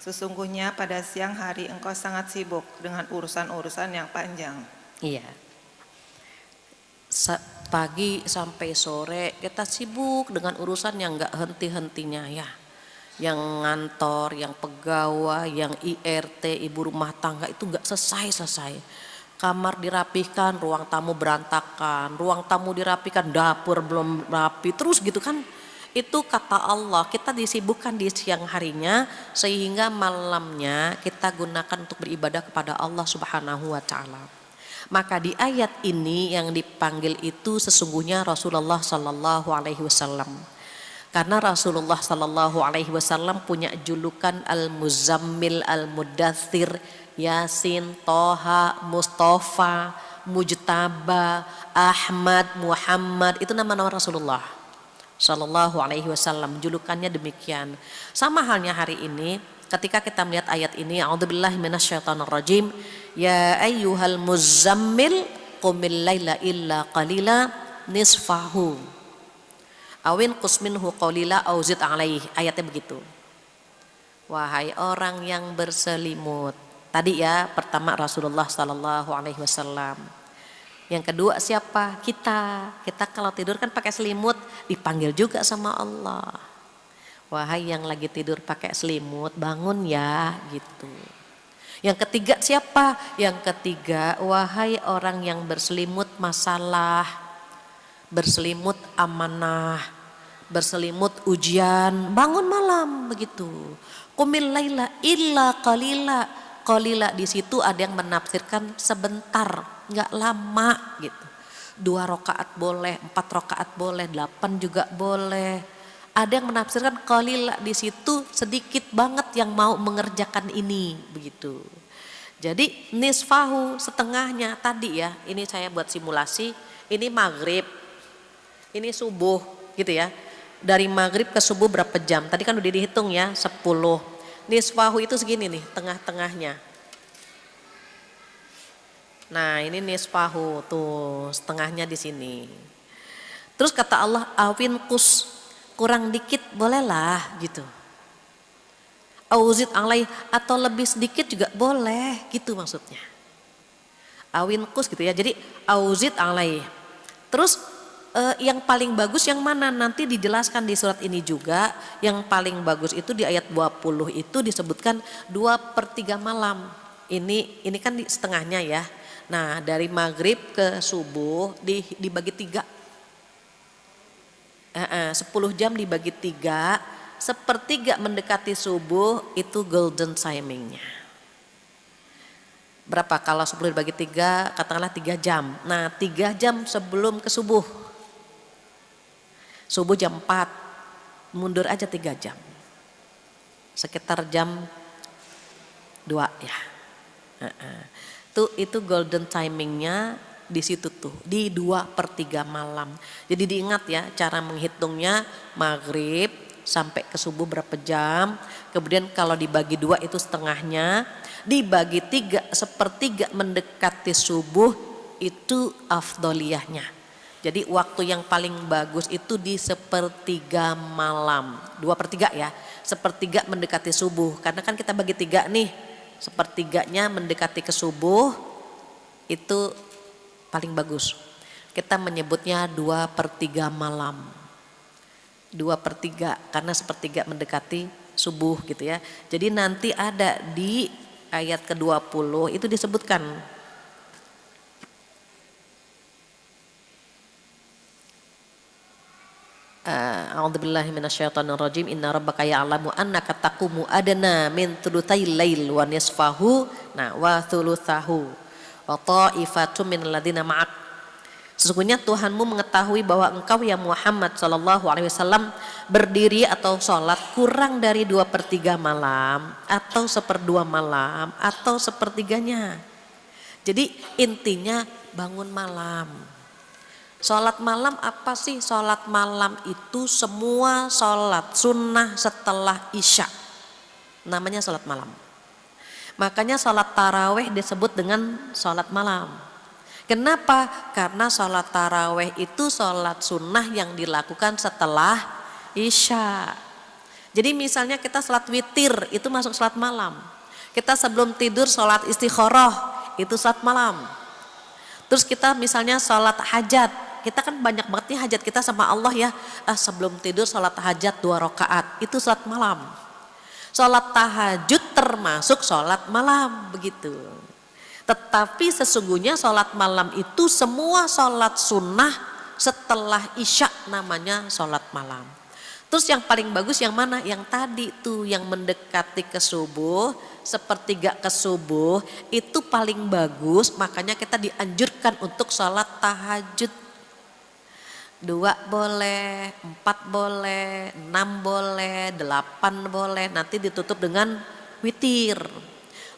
Sesungguhnya pada siang hari engkau sangat sibuk dengan urusan-urusan yang panjang. Iya. Pagi sampai sore kita sibuk dengan urusan yang gak henti-hentinya ya. Yang ngantor, yang pegawai, yang IRT, ibu rumah tangga itu gak selesai-selesai. Kamar dirapihkan, ruang tamu berantakan, ruang tamu dirapihkan, dapur belum rapi, terus gitu kan. Itu kata Allah, kita disibukkan di siang harinya sehingga malamnya kita gunakan untuk beribadah kepada Allah Subhanahu wa taala. Maka di ayat ini yang dipanggil itu sesungguhnya Rasulullah sallallahu alaihi wasallam. Karena Rasulullah sallallahu alaihi wasallam punya julukan Al-Muzammil, Al-Mudaththir, Yasin, Toha, Mustafa, Mujtaba, Ahmad, Muhammad, itu nama-nama Rasulullah sallallahu alaihi wasallam, julukannya demikian. Sama halnya hari ini ketika kita melihat ayat ini, a'udzubillahi minasyaitonirrajim, ya ayyuhal muzammil qumil laila illa qalila nisfahu awin qusminhu qalila au zid alaih. Ayatnya begitu. Wahai orang yang berselimut. Tadi ya, pertama Rasulullah sallallahu alaihi wasallam. Yang kedua siapa? Kita. Kita kalau tidur kan pakai selimut, dipanggil juga sama Allah. Wahai yang lagi tidur pakai selimut, bangun ya gitu. Yang ketiga siapa? Yang ketiga, wahai orang yang berselimut masalah, berselimut amanah, berselimut ujian, bangun malam begitu. Qumil laila illa qalila. Qalila di situ ada yang menafsirkan sebentar, nggak lama gitu. 2 rakaat boleh, 4 rakaat boleh, 8 juga boleh. Ada yang menafsirkan qalila di situ sedikit banget yang mau mengerjakan ini begitu. Jadi nisfahu setengahnya tadi ya, ini saya buat simulasi, ini maghrib, ini subuh gitu ya. Dari maghrib ke subuh berapa jam? Tadi kan udah dihitung ya 10. Nisfahu itu segini nih, tengah-tengahnya. Nah ini nisfahu tuh, setengahnya di sini. Terus kata Allah, awin kus, kurang dikit bolehlah gitu. Auzid alai, atau lebih sedikit juga boleh gitu maksudnya. Awin kus gitu ya, jadi auzid alai. Terus yang paling bagus yang mana? Nanti dijelaskan di surat ini juga. Yang paling bagus itu di ayat 20 itu disebutkan 2/3 malam. Ini kan setengahnya ya. Nah dari maghrib ke subuh dibagi 3. 10 jam dibagi 3, 1/3 mendekati subuh itu golden timingnya. Berapa kalau 10 dibagi 3, katakanlah 3 jam. Nah 3 jam sebelum ke subuh. Subuh jam 4, mundur aja 3 jam. Sekitar jam 2 ya. Itu golden timingnya di situ tuh, di 2/3 malam. Jadi diingat ya cara menghitungnya, maghrib sampai ke subuh berapa jam. Kemudian kalau dibagi 2 itu setengahnya, dibagi 3 1/3 mendekati subuh itu afdoliyahnya. Jadi waktu yang paling bagus itu di 1/3 malam, 2/3 ya, 1/3 mendekati subuh. Karena kan kita bagi 3 nih, 1/3-nya mendekati ke subuh itu paling bagus. Kita menyebutnya 2/3 malam. 2/3 karena 1/3 mendekati subuh gitu ya. Jadi nanti ada di ayat ke-20 itu disebutkan. A'udzubillahi minasyaitonirrajim. Inna rabbaka ya'lamu annaka taqumu adna min thulutsail lail wa nisfahu wa thulutsahu wa ta'ifatun minal ladzina ma'ak. Sesungguhnya Tuhanmu mengetahui bahwa engkau ya Muhammad sallallahu alaihi wasallam berdiri atau sholat kurang dari 2/3 malam atau 1/2 malam atau 1/3-nya. Jadi intinya bangun malam. Sholat malam apa sih? Sholat malam itu semua sholat sunnah setelah isya. Namanya sholat malam. Makanya sholat taraweh disebut dengan sholat malam. Kenapa? Karena sholat taraweh itu sholat sunnah yang dilakukan setelah isya. Jadi misalnya kita sholat witir itu masuk sholat malam. Kita sebelum tidur sholat istikharah itu sholat malam. Terus kita misalnya sholat hajat. Kita kan banyak banget nih hajat kita sama Allah ya. Sebelum tidur sholat hajat 2 rakaat itu sholat malam. Sholat tahajud termasuk sholat malam begitu. Tetapi sesungguhnya sholat malam itu semua sholat sunnah setelah isya namanya sholat malam. Terus yang paling bagus yang mana? Yang tadi tuh yang mendekati ke subuh, 1/3 ke subuh itu paling bagus. Makanya kita dianjurkan untuk sholat tahajud. 2 boleh, 4 boleh, 6 boleh, 8 boleh, nanti ditutup dengan witir.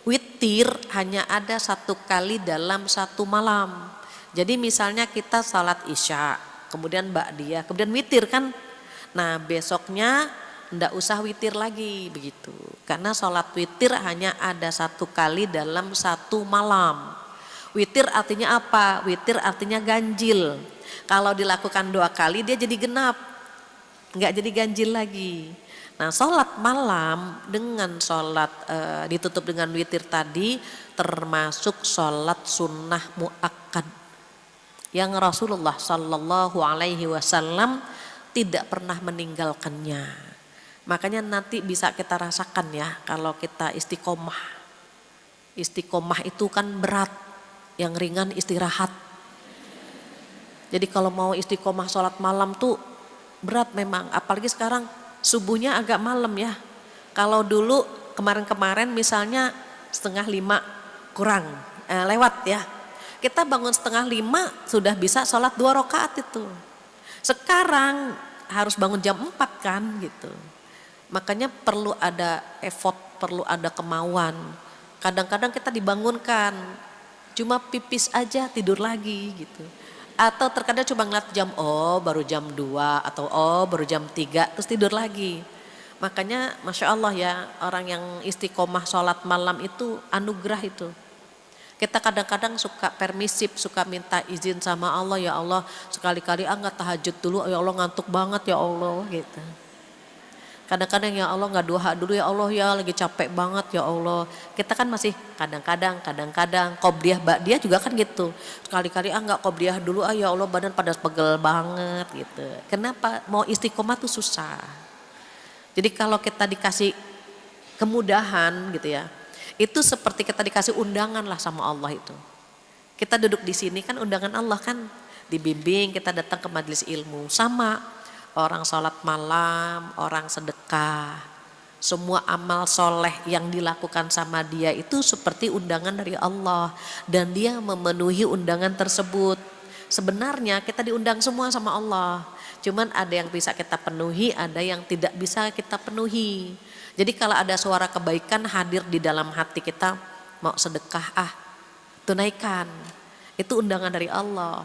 Witir hanya ada 1 kali dalam 1 malam. Jadi misalnya kita salat isya, kemudian ba'diyah, kemudian witir kan. Nah besoknya ndak usah witir lagi begitu. Karena salat witir hanya ada 1 kali dalam 1 malam. Witir artinya apa? Witir artinya ganjil. Kalau dilakukan 2 kali dia jadi genap, nggak jadi ganjil lagi. Nah sholat malam dengan sholat ditutup dengan witir tadi termasuk sholat sunnah muakkad yang Rasulullah Sallallahu Alaihi Wasallam tidak pernah meninggalkannya. Makanya nanti bisa kita rasakan ya kalau kita istiqomah. Istiqomah itu kan berat, yang ringan istirahat. Jadi kalau mau istiqomah sholat malam tuh berat memang, apalagi sekarang subuhnya agak malam ya. Kalau dulu kemarin-kemarin misalnya 4:30 kurang, lewat ya. Kita bangun 4:30 sudah bisa sholat 2 rakaat itu. Sekarang harus bangun jam 4 kan gitu. Makanya perlu ada effort, perlu ada kemauan. Kadang-kadang kita dibangunkan, cuma pipis aja tidur lagi gitu. Atau terkadang cuma ngeliat jam, oh baru jam 2 atau oh baru jam 3 terus tidur lagi. Makanya Masya Allah ya, orang yang istiqomah sholat malam itu anugerah itu. Kita kadang-kadang suka permisif, suka minta izin sama Allah, ya Allah sekali-kali nggak tahajud dulu, ya Allah ngantuk banget ya Allah gitu. Kadang-kadang ya Allah nggak duha dulu ya Allah, ya lagi capek banget ya Allah. Kita kan masih kadang-kadang qobliyah ba'diyah juga kan gitu. Sekali-kali nggak qobliyah dulu, ya Allah badan pada pegel banget gitu. Kenapa? Mau istiqomah tuh susah. Jadi kalau kita dikasih kemudahan gitu ya, itu seperti kita dikasih undangan lah sama Allah itu. Kita duduk di sini kan undangan Allah kan, dibimbing kita datang ke majelis ilmu. Sama orang sholat malam, orang sedekah, semua amal soleh yang dilakukan sama dia itu seperti undangan dari Allah. Dan dia memenuhi undangan tersebut. Sebenarnya kita diundang semua sama Allah. Cuman ada yang bisa kita penuhi, ada yang tidak bisa kita penuhi. Jadi kalau ada suara kebaikan hadir di dalam hati kita, mau sedekah tunaikan. Itu undangan dari Allah.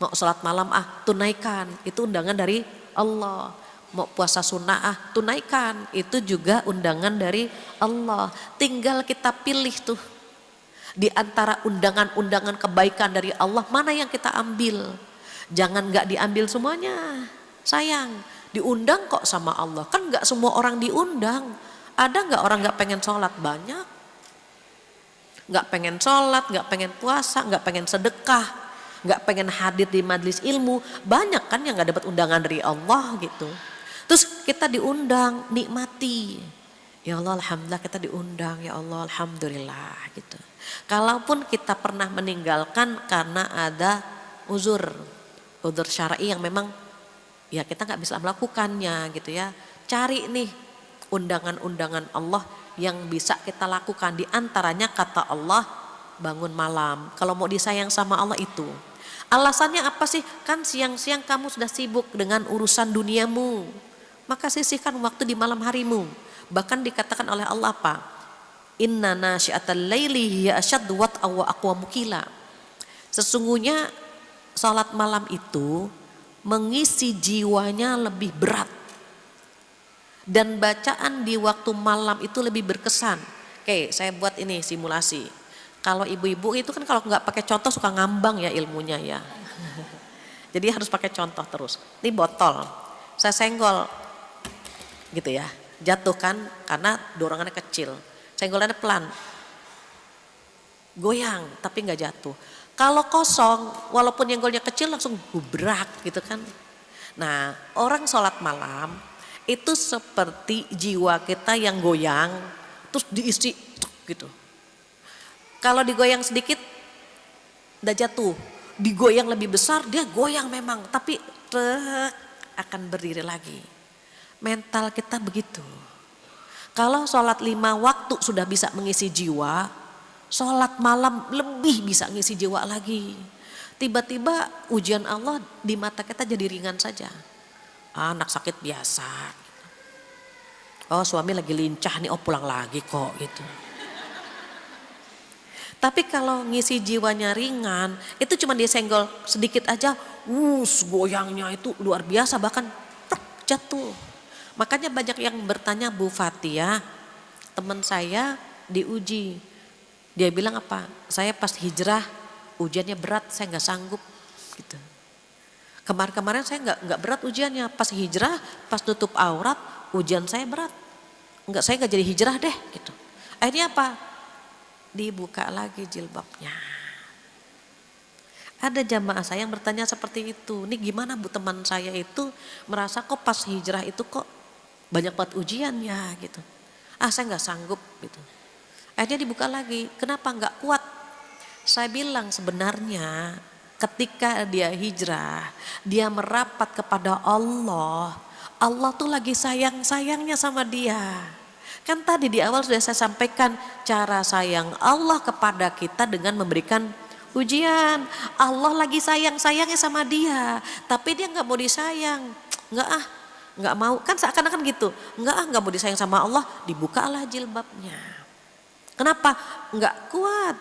Mau sholat malam tunaikan. Itu undangan dari Allah. Mau puasa sunnah tunaikan. Itu juga undangan dari Allah. Tinggal kita pilih tuh. Di antara undangan-undangan kebaikan dari Allah, mana yang kita ambil. Jangan gak diambil semuanya. Sayang, diundang kok sama Allah. Kan gak semua orang diundang. Ada gak orang gak pengen sholat? Banyak. Gak pengen sholat, gak pengen puasa, gak pengen sedekah, gak pengen hadir di majelis ilmu. Banyak kan yang gak dapat undangan dari Allah gitu. Terus kita diundang, nikmati. Ya Allah alhamdulillah kita diundang, ya Allah alhamdulillah gitu. Kalaupun kita pernah meninggalkan karena ada uzur syar'i yang memang ya kita gak bisa melakukannya gitu ya. Cari nih undangan-undangan Allah yang bisa kita lakukan. Di antaranya kata Allah bangun malam. Kalau mau disayang sama Allah itu. Alasannya apa sih? Kan siang-siang kamu sudah sibuk dengan urusan duniamu. Maka sisihkan waktu di malam harimu. Bahkan dikatakan oleh Allah apa? Inna nasyi'atal laili hiya asyaddu wat'a wa aqwamu qila. Sesungguhnya salat malam itu mengisi jiwanya lebih berat. Dan bacaan di waktu malam itu lebih berkesan. Oke, saya buat ini simulasi. Kalau ibu-ibu itu kan kalau nggak pakai contoh suka ngambang ya ilmunya ya. Jadi harus pakai contoh terus. Ini botol, saya senggol gitu ya. Jatuh kan karena dorongannya kecil. Senggolannya pelan. Goyang tapi nggak jatuh. Kalau kosong walaupun nyenggolnya kecil langsung gubrak gitu kan. Nah orang sholat malam itu seperti jiwa kita yang goyang terus diisi gitu. Kalau digoyang sedikit udah jatuh, digoyang lebih besar dia goyang memang tapi akan berdiri lagi. Mental kita begitu. Kalau sholat 5 waktu sudah bisa mengisi jiwa, sholat malam lebih bisa ngisi jiwa lagi. Tiba-tiba ujian Allah di mata kita jadi ringan saja. Anak sakit biasa. Oh suami lagi lincah nih, oh pulang lagi kok gitu. Tapi kalau ngisi jiwanya ringan, itu cuma dia senggol sedikit aja, goyangnya itu luar biasa bahkan jatuh. Makanya banyak yang bertanya Bu Fatia, teman saya diuji. Dia bilang apa? Saya pas hijrah ujiannya berat, saya nggak sanggup gitu. Kemarin-kemarin saya nggak berat ujiannya, pas hijrah, pas tutup aurat, ujian saya berat. Saya nggak jadi hijrah deh gitu. Akhirnya apa? Dibuka lagi jilbabnya. Ada jamaah saya yang bertanya seperti itu. Ini gimana Bu, teman saya itu merasa kok pas hijrah itu kok banyak banget ujian ya gitu. Saya nggak sanggup gitu. akhirnya dibuka lagi. Kenapa nggak kuat? Saya bilang sebenarnya ketika dia hijrah, dia merapat kepada Allah, Allah tuh lagi sayang-sayangnya sama dia. Kan tadi di awal sudah saya sampaikan cara sayang Allah kepada kita dengan memberikan ujian. Allah lagi sayang-sayangnya sama dia, tapi dia nggak mau disayang. Nggak mau, kan seakan-akan gitu. Nggak mau disayang sama Allah, dibukalah jilbabnya. Kenapa? Nggak kuat.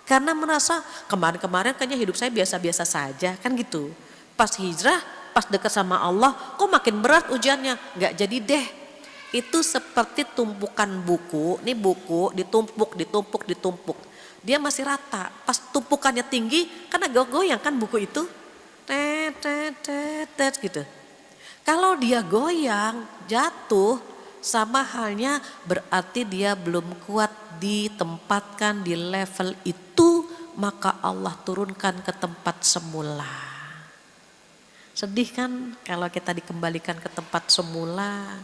Karena merasa kemarin-kemarin kayaknya hidup saya biasa-biasa saja, kan gitu. Pas hijrah, pas dekat sama Allah, kok makin berat ujiannya. Nggak jadi deh. Itu seperti tumpukan buku, ini buku ditumpuk. Dia masih rata, pas tumpukannya tinggi, kan agak goyang kan buku itu. Gitu. Kalau dia goyang, jatuh, sama halnya berarti dia belum kuat ditempatkan di level itu, maka Allah turunkan ke tempat semula. Sedih kan kalau kita dikembalikan ke tempat semula.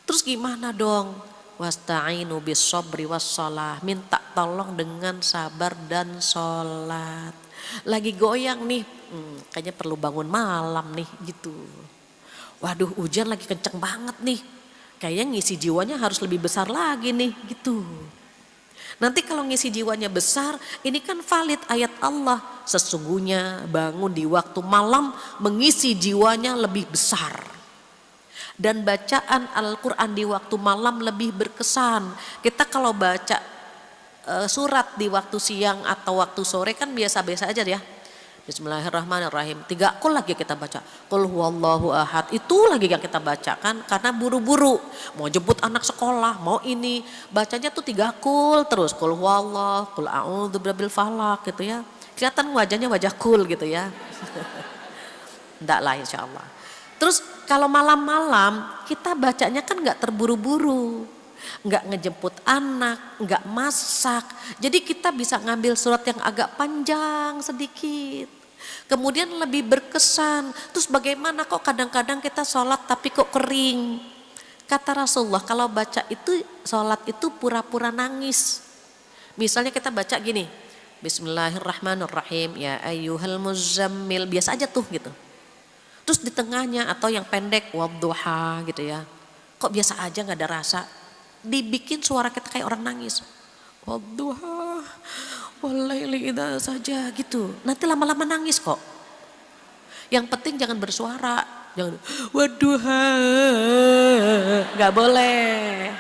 Terus gimana dong? Wasta'inu bis sabri was shalah, minta tolong dengan sabar dan sholat. Lagi goyang nih, kayaknya perlu bangun malam nih gitu. Waduh, hujan lagi kenceng banget nih. Kayaknya ngisi jiwanya harus lebih besar lagi nih gitu. Nanti kalau ngisi jiwanya besar, ini kan valid ayat Allah. Sesungguhnya bangun di waktu malam mengisi jiwanya lebih besar. Dan bacaan Al-Quran di waktu malam lebih berkesan. Kita kalau baca surat di waktu siang atau waktu sore kan biasa-biasa aja ya. Bismillahirrahmanirrahim. 3 qul lagi kita baca. Qul huwallahu ahad. Itu lagi yang kita bacakan karena buru-buru. Mau jemput anak sekolah, mau ini. Bacanya tuh 3 qul terus. Qul huwallah, qul a'udzu birabbil falaq gitu ya. Kelihatan wajahnya wajah cool gitu ya. Enggak lah insyaallah. Terus kalau malam-malam kita bacanya kan enggak terburu-buru. Enggak ngejemput anak, enggak masak. Jadi kita bisa ngambil surat yang agak panjang sedikit. Kemudian lebih berkesan. Terus bagaimana kok kadang-kadang kita sholat tapi kok kering. Kata Rasulullah kalau baca itu sholat itu pura-pura nangis. Misalnya kita baca gini. Bismillahirrahmanirrahim. Ya ayyuhal muzammil. Biasa aja tuh gitu. Terus di tengahnya atau yang pendek. Wadduha gitu ya. Kok biasa aja gak ada rasa. Dibikin suara kita kayak orang nangis. Wadduha. Walaili idza saja gitu. Nanti lama-lama nangis kok. Yang penting jangan bersuara. Jangan wadduha. Gak boleh.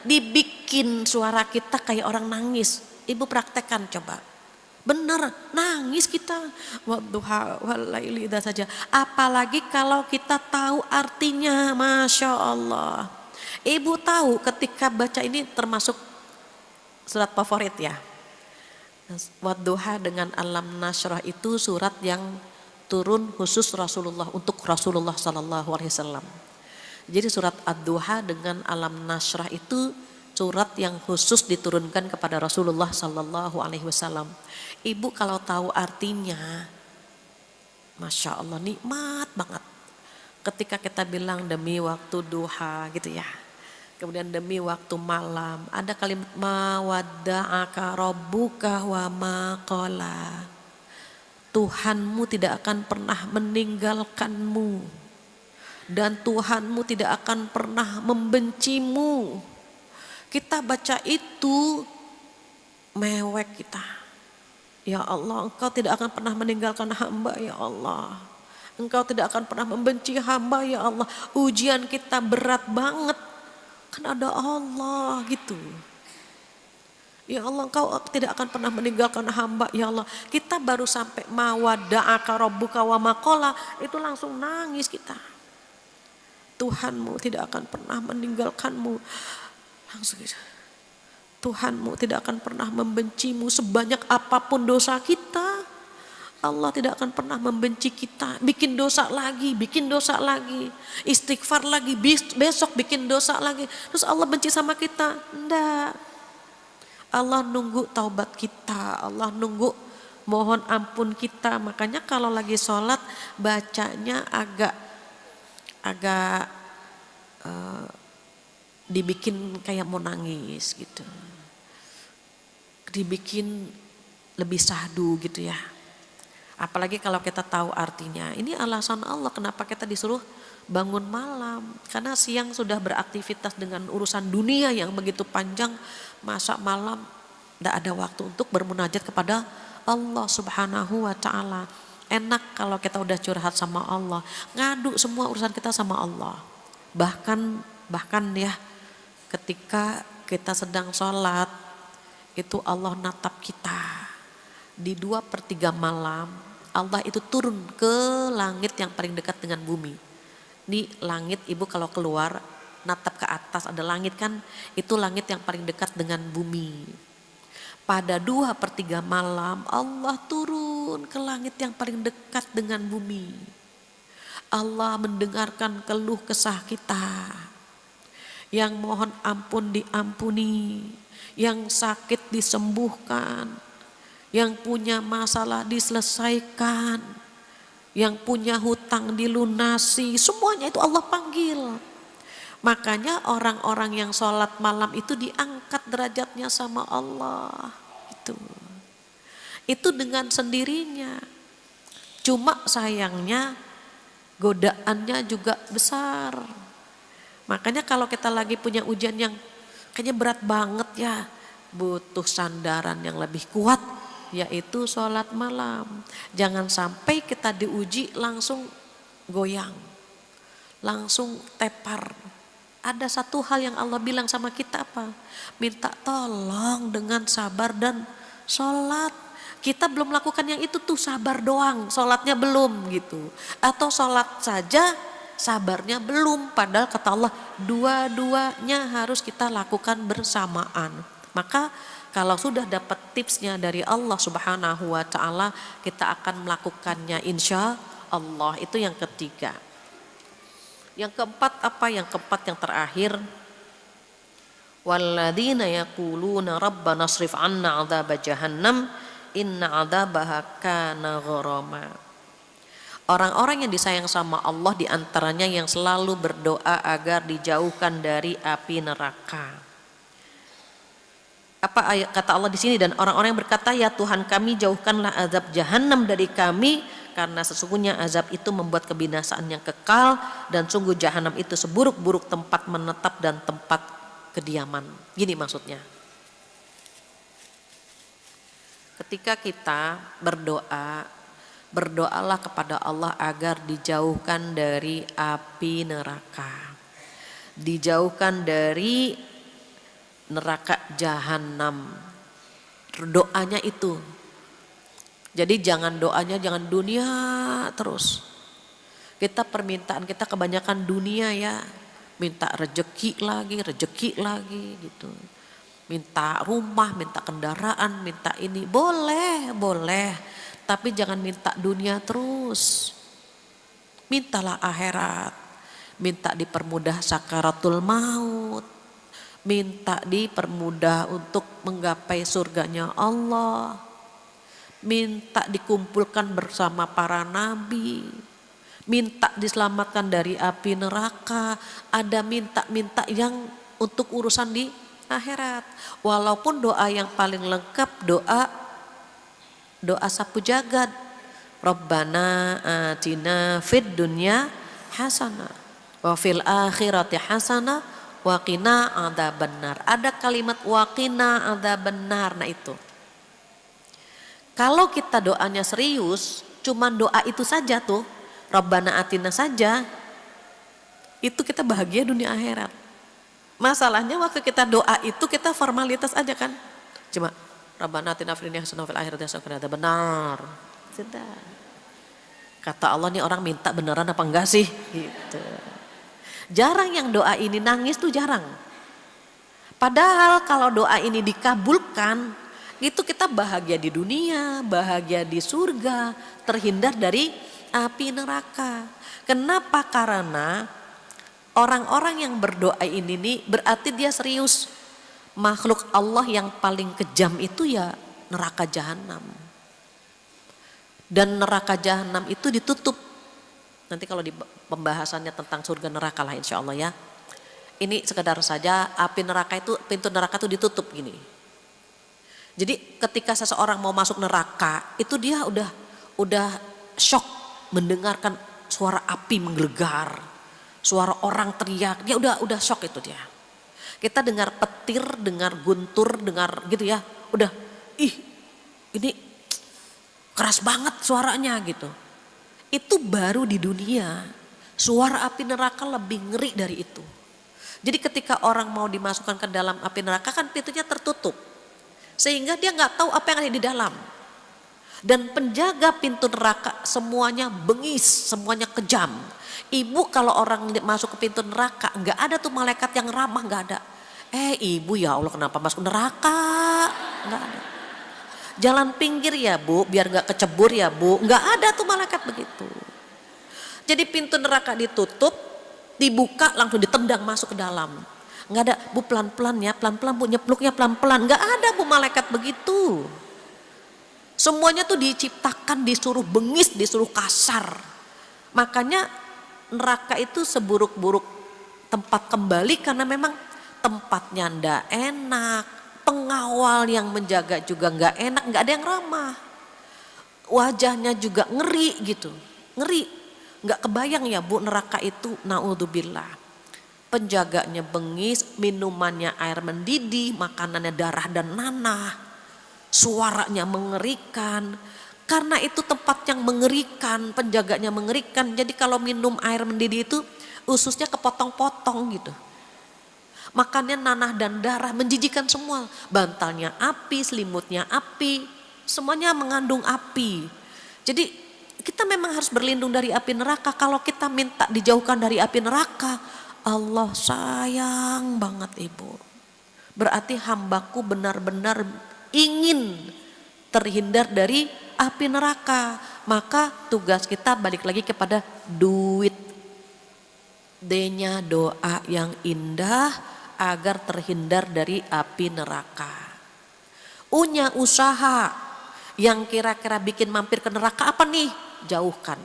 Dibikin suara kita kayak orang nangis. Ibu praktekkan coba. Bener, nangis kita. Wadduha walaili idza saja. Apalagi kalau kita tahu artinya, Masya Allah. Ibu tahu ketika baca ini termasuk surat favorit ya. Wadduha dengan Alam Nashrah itu surat yang turun khusus Rasulullah untuk Rasulullah sallallahu alaihi wasallam. Jadi surat Ad-Duha dengan Alam Nashrah itu surat yang khusus diturunkan kepada Rasulullah sallallahu alaihi wasallam. Ibu kalau tahu artinya, Masya Allah nikmat banget. Ketika kita bilang demi waktu duha gitu ya. Kemudian demi waktu malam, ada kalimat mawadda'aka rabbuka wa ma qala. Tuhanmu tidak akan pernah meninggalkanmu dan Tuhanmu tidak akan pernah membencimu. Kita baca itu mewek kita. Ya Allah, Engkau tidak akan pernah meninggalkan hamba ya Allah. Engkau tidak akan pernah membenci hamba ya Allah. Ujian kita berat banget. Kan ada Allah gitu. Ya Allah, Engkau tidak akan pernah meninggalkan hamba ya Allah. Kita baru sampai mawadda'aka rabbuka wa ma qala, itu langsung nangis kita. Tuhanmu tidak akan pernah meninggalkanmu. Langsung gitu. Tuhanmu tidak akan pernah membencimu sebanyak apapun dosa kita. Allah tidak akan pernah membenci kita. Bikin dosa lagi, istighfar lagi, besok bikin dosa lagi. Terus Allah benci sama kita? Enggak. Allah nunggu taubat kita, Allah nunggu mohon ampun kita. Makanya kalau lagi sholat bacanya agak dibikin kayak mau nangis gitu. Dibikin lebih syahdu gitu ya. Apalagi kalau kita tahu artinya. Ini alasan Allah kenapa kita disuruh bangun malam. Karena siang sudah beraktivitas dengan urusan dunia yang begitu panjang. Masa malam tidak ada waktu untuk bermunajat kepada Allah Subhanahu wa ta'ala. Enak kalau kita udah curhat sama Allah. Ngadu semua urusan kita sama Allah. Bahkan ya ketika kita sedang sholat. Itu Allah natap kita. Di 2/3 malam Allah itu turun ke langit yang paling dekat dengan bumi. Ini langit ibu kalau keluar natap ke atas ada langit kan, itu langit yang paling dekat dengan bumi. Pada 2/3 malam Allah turun ke langit yang paling dekat dengan bumi. Allah mendengarkan keluh kesah kita. Yang mohon ampun diampuni, yang sakit disembuhkan, yang punya masalah diselesaikan, yang punya hutang dilunasi, semuanya itu Allah panggil. Makanya orang-orang yang sholat malam itu diangkat derajatnya sama Allah. Itu dengan sendirinya. Cuma sayangnya godaannya juga besar. Makanya kalau kita lagi punya ujian yang kayaknya berat banget ya, butuh sandaran yang lebih kuat, yaitu sholat malam. Jangan sampai kita diuji langsung goyang, langsung tepar. Ada satu hal yang Allah bilang sama kita apa? Minta tolong dengan sabar dan sholat. Kita belum melakukan yang itu tuh, sabar doang, sholatnya belum gitu. Atau sholat saja, sabarnya belum, padahal kata Allah dua-duanya harus kita lakukan bersamaan. Maka kalau sudah dapat tipsnya dari Allah Subhanahu wa ta'ala, kita akan melakukannya insya Allah. Itu yang ketiga. Yang keempat apa? Yang keempat yang terakhir, walladzina yaquluna rabbana srif 'anna 'adzaba jahannam inna 'adzabaha kana gharama. Orang-orang yang disayang sama Allah diantaranya yang selalu berdoa agar dijauhkan dari api neraka. Apa ayat kata Allah di sini? Dan orang-orang yang berkata, ya Tuhan kami jauhkanlah azab jahanam dari kami, karena sesungguhnya azab itu membuat kebinasaan yang kekal, dan sungguh jahanam itu seburuk-buruk tempat menetap dan tempat kediaman. Gini maksudnya. Ketika kita berdoa, berdoalah kepada Allah agar dijauhkan dari api neraka, dijauhkan dari neraka jahanam. Doanya itu. Jadi jangan doanya jangan dunia terus. Kita permintaan kita kebanyakan dunia ya, minta rejeki lagi gitu. Minta rumah, minta kendaraan, minta ini boleh. Tapi jangan minta dunia terus. Mintalah akhirat. Minta dipermudah sakaratul maut. Minta dipermudah untuk menggapai surganya Allah. Minta dikumpulkan bersama para nabi. Minta diselamatkan dari api neraka. Ada minta-minta yang untuk urusan di akhirat. Walaupun doa yang paling lengkap doa sapu jagad. Rabbana atina fid dunya hasanah wa fil akhirati hasanah wa qina adzabannar. Ada kalimat wa qina adzabannar. Nah itu. Kalau kita doanya serius, cuman doa itu saja tuh, Rabbana atina saja, itu kita bahagia dunia akhirat. Masalahnya waktu kita doa itu kita formalitas aja kan. Cuma Rabbana atina fid dunya hasanah wa fil akhirati hasanah wa qina adzabannar. Sudah. Kata Allah nih orang minta beneran apa enggak sih? Gitu. Jarang yang doa ini nangis tuh jarang. Padahal kalau doa ini dikabulkan, itu kita bahagia di dunia, bahagia di surga, terhindar dari api neraka. Kenapa? Karena orang-orang yang berdoa ini nih berarti dia serius. Makhluk Allah yang paling kejam itu ya neraka jahanam. Dan neraka jahanam itu ditutup. Nanti kalau di pembahasannya tentang surga neraka lah insya Allah ya. Ini sekedar saja api neraka itu, pintu neraka itu ditutup gini. Jadi ketika seseorang mau masuk neraka itu dia udah shock mendengarkan suara api menggelegar, suara orang teriak, dia udah shock itu dia. Kita dengar petir, dengar guntur, dengar gitu ya, udah ini keras banget suaranya gitu. Itu baru di dunia. Suara api neraka lebih ngeri dari itu. Jadi ketika orang mau dimasukkan ke dalam api neraka kan pintunya tertutup. Sehingga dia nggak tahu apa yang ada di dalam. Dan penjaga pintu neraka semuanya bengis, semuanya kejam. Ibu kalau orang masuk ke pintu neraka nggak ada tuh malaikat yang ramah, nggak ada. Ibu ya Allah kenapa masuk neraka? Nggak ada. Jalan pinggir ya Bu, biar nggak kecebur ya Bu. Nggak ada tuh malaikat begitu. Jadi pintu neraka ditutup, dibuka langsung ditendang masuk ke dalam. Nggak ada Bu, pelan-pelan ya, pelan-pelan Bu, nyepluknya pelan-pelan. Nggak ada Bu malaikat begitu. Semuanya tuh diciptakan disuruh bengis, disuruh kasar. Makanya neraka itu seburuk-buruk tempat kembali karena memang tempatnya ndak enak, pengawal yang menjaga juga nggak enak, nggak ada yang ramah. Wajahnya juga ngeri gitu, ngeri. Nggak kebayang ya Bu neraka itu, naudzubillah. Penjaganya bengis, minumannya air mendidih, makanannya darah dan nanah. Suaranya mengerikan. Karena itu tempat yang mengerikan, penjaganya mengerikan. Jadi kalau minum air mendidih itu ususnya kepotong-potong gitu. Makannya nanah dan darah, menjijikan semua. Bantalnya api, selimutnya api, semuanya mengandung api. Jadi kita memang harus berlindung dari api neraka. Kalau kita minta dijauhkan dari api neraka, Allah sayang banget Ibu. Berarti hambaku benar-benar ingin terhindar dari api neraka. Maka tugas kita balik lagi kepada duit. D-nya doa yang indah agar terhindar dari api neraka. U-nya usaha yang kira-kira bikin mampir ke neraka apa nih? Jauhkan.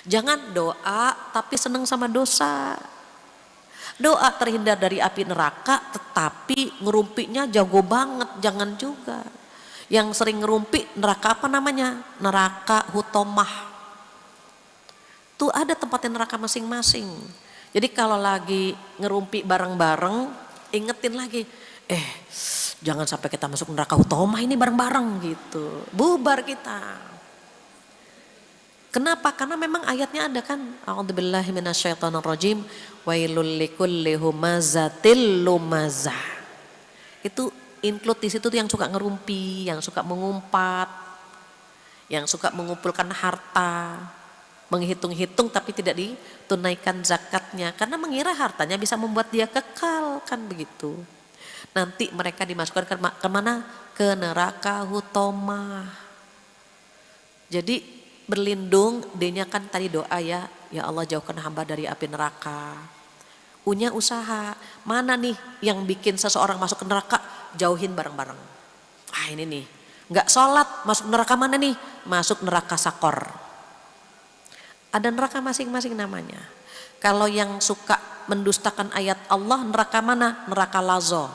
Jangan doa tapi seneng sama dosa. Doa terhindar dari api neraka tetapi ngerumpiknya jago banget, jangan juga. Yang sering ngerumpik neraka apa namanya? Neraka hutomah. Tuh ada tempatnya neraka masing-masing. Jadi kalau lagi ngerumpi bareng-bareng, ingetin lagi, jangan sampai kita masuk neraka hutomah ini bareng-bareng gitu. Bubar kita. Kenapa? Karena memang ayatnya ada kan. A'udzubillahi minasyaitonirrajim. Wailul likulli humazatil lumazah. Itu include di situ tuh yang suka ngerumpi, yang suka mengumpat, yang suka mengumpulkan harta, menghitung-hitung tapi tidak ditunaikan zakatnya karena mengira hartanya bisa membuat dia kekal, kan begitu. Nanti mereka dimasukkan ke mana? Ke neraka hutomah. Jadi berlindung, D-nya kan tadi doa ya Allah jauhkan hamba dari api neraka. U-nya usaha, mana nih yang bikin seseorang masuk ke neraka, jauhin bareng-bareng. Ini nih, nggak sholat masuk neraka mana nih? Masuk neraka sakor. Ada neraka masing-masing namanya. Kalau yang suka mendustakan ayat Allah, neraka mana? Neraka lazo.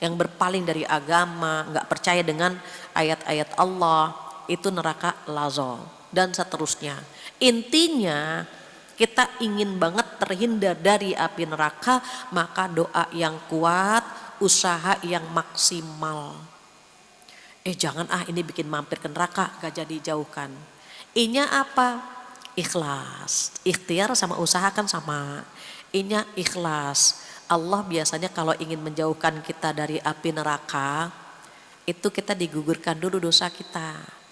Yang berpaling dari agama, nggak percaya dengan ayat-ayat Allah, itu neraka lazo. Dan seterusnya. Intinya kita ingin banget terhindar dari api neraka, maka doa yang kuat, usaha yang maksimal. Jangan ini bikin mampir ke neraka, gak jadi jauhkan. I-nya apa? Ikhlas. Ikhtiar sama usaha kan sama. I-nya ikhlas. Allah biasanya kalau ingin menjauhkan kita dari api neraka, itu kita digugurkan dulu dosa kita.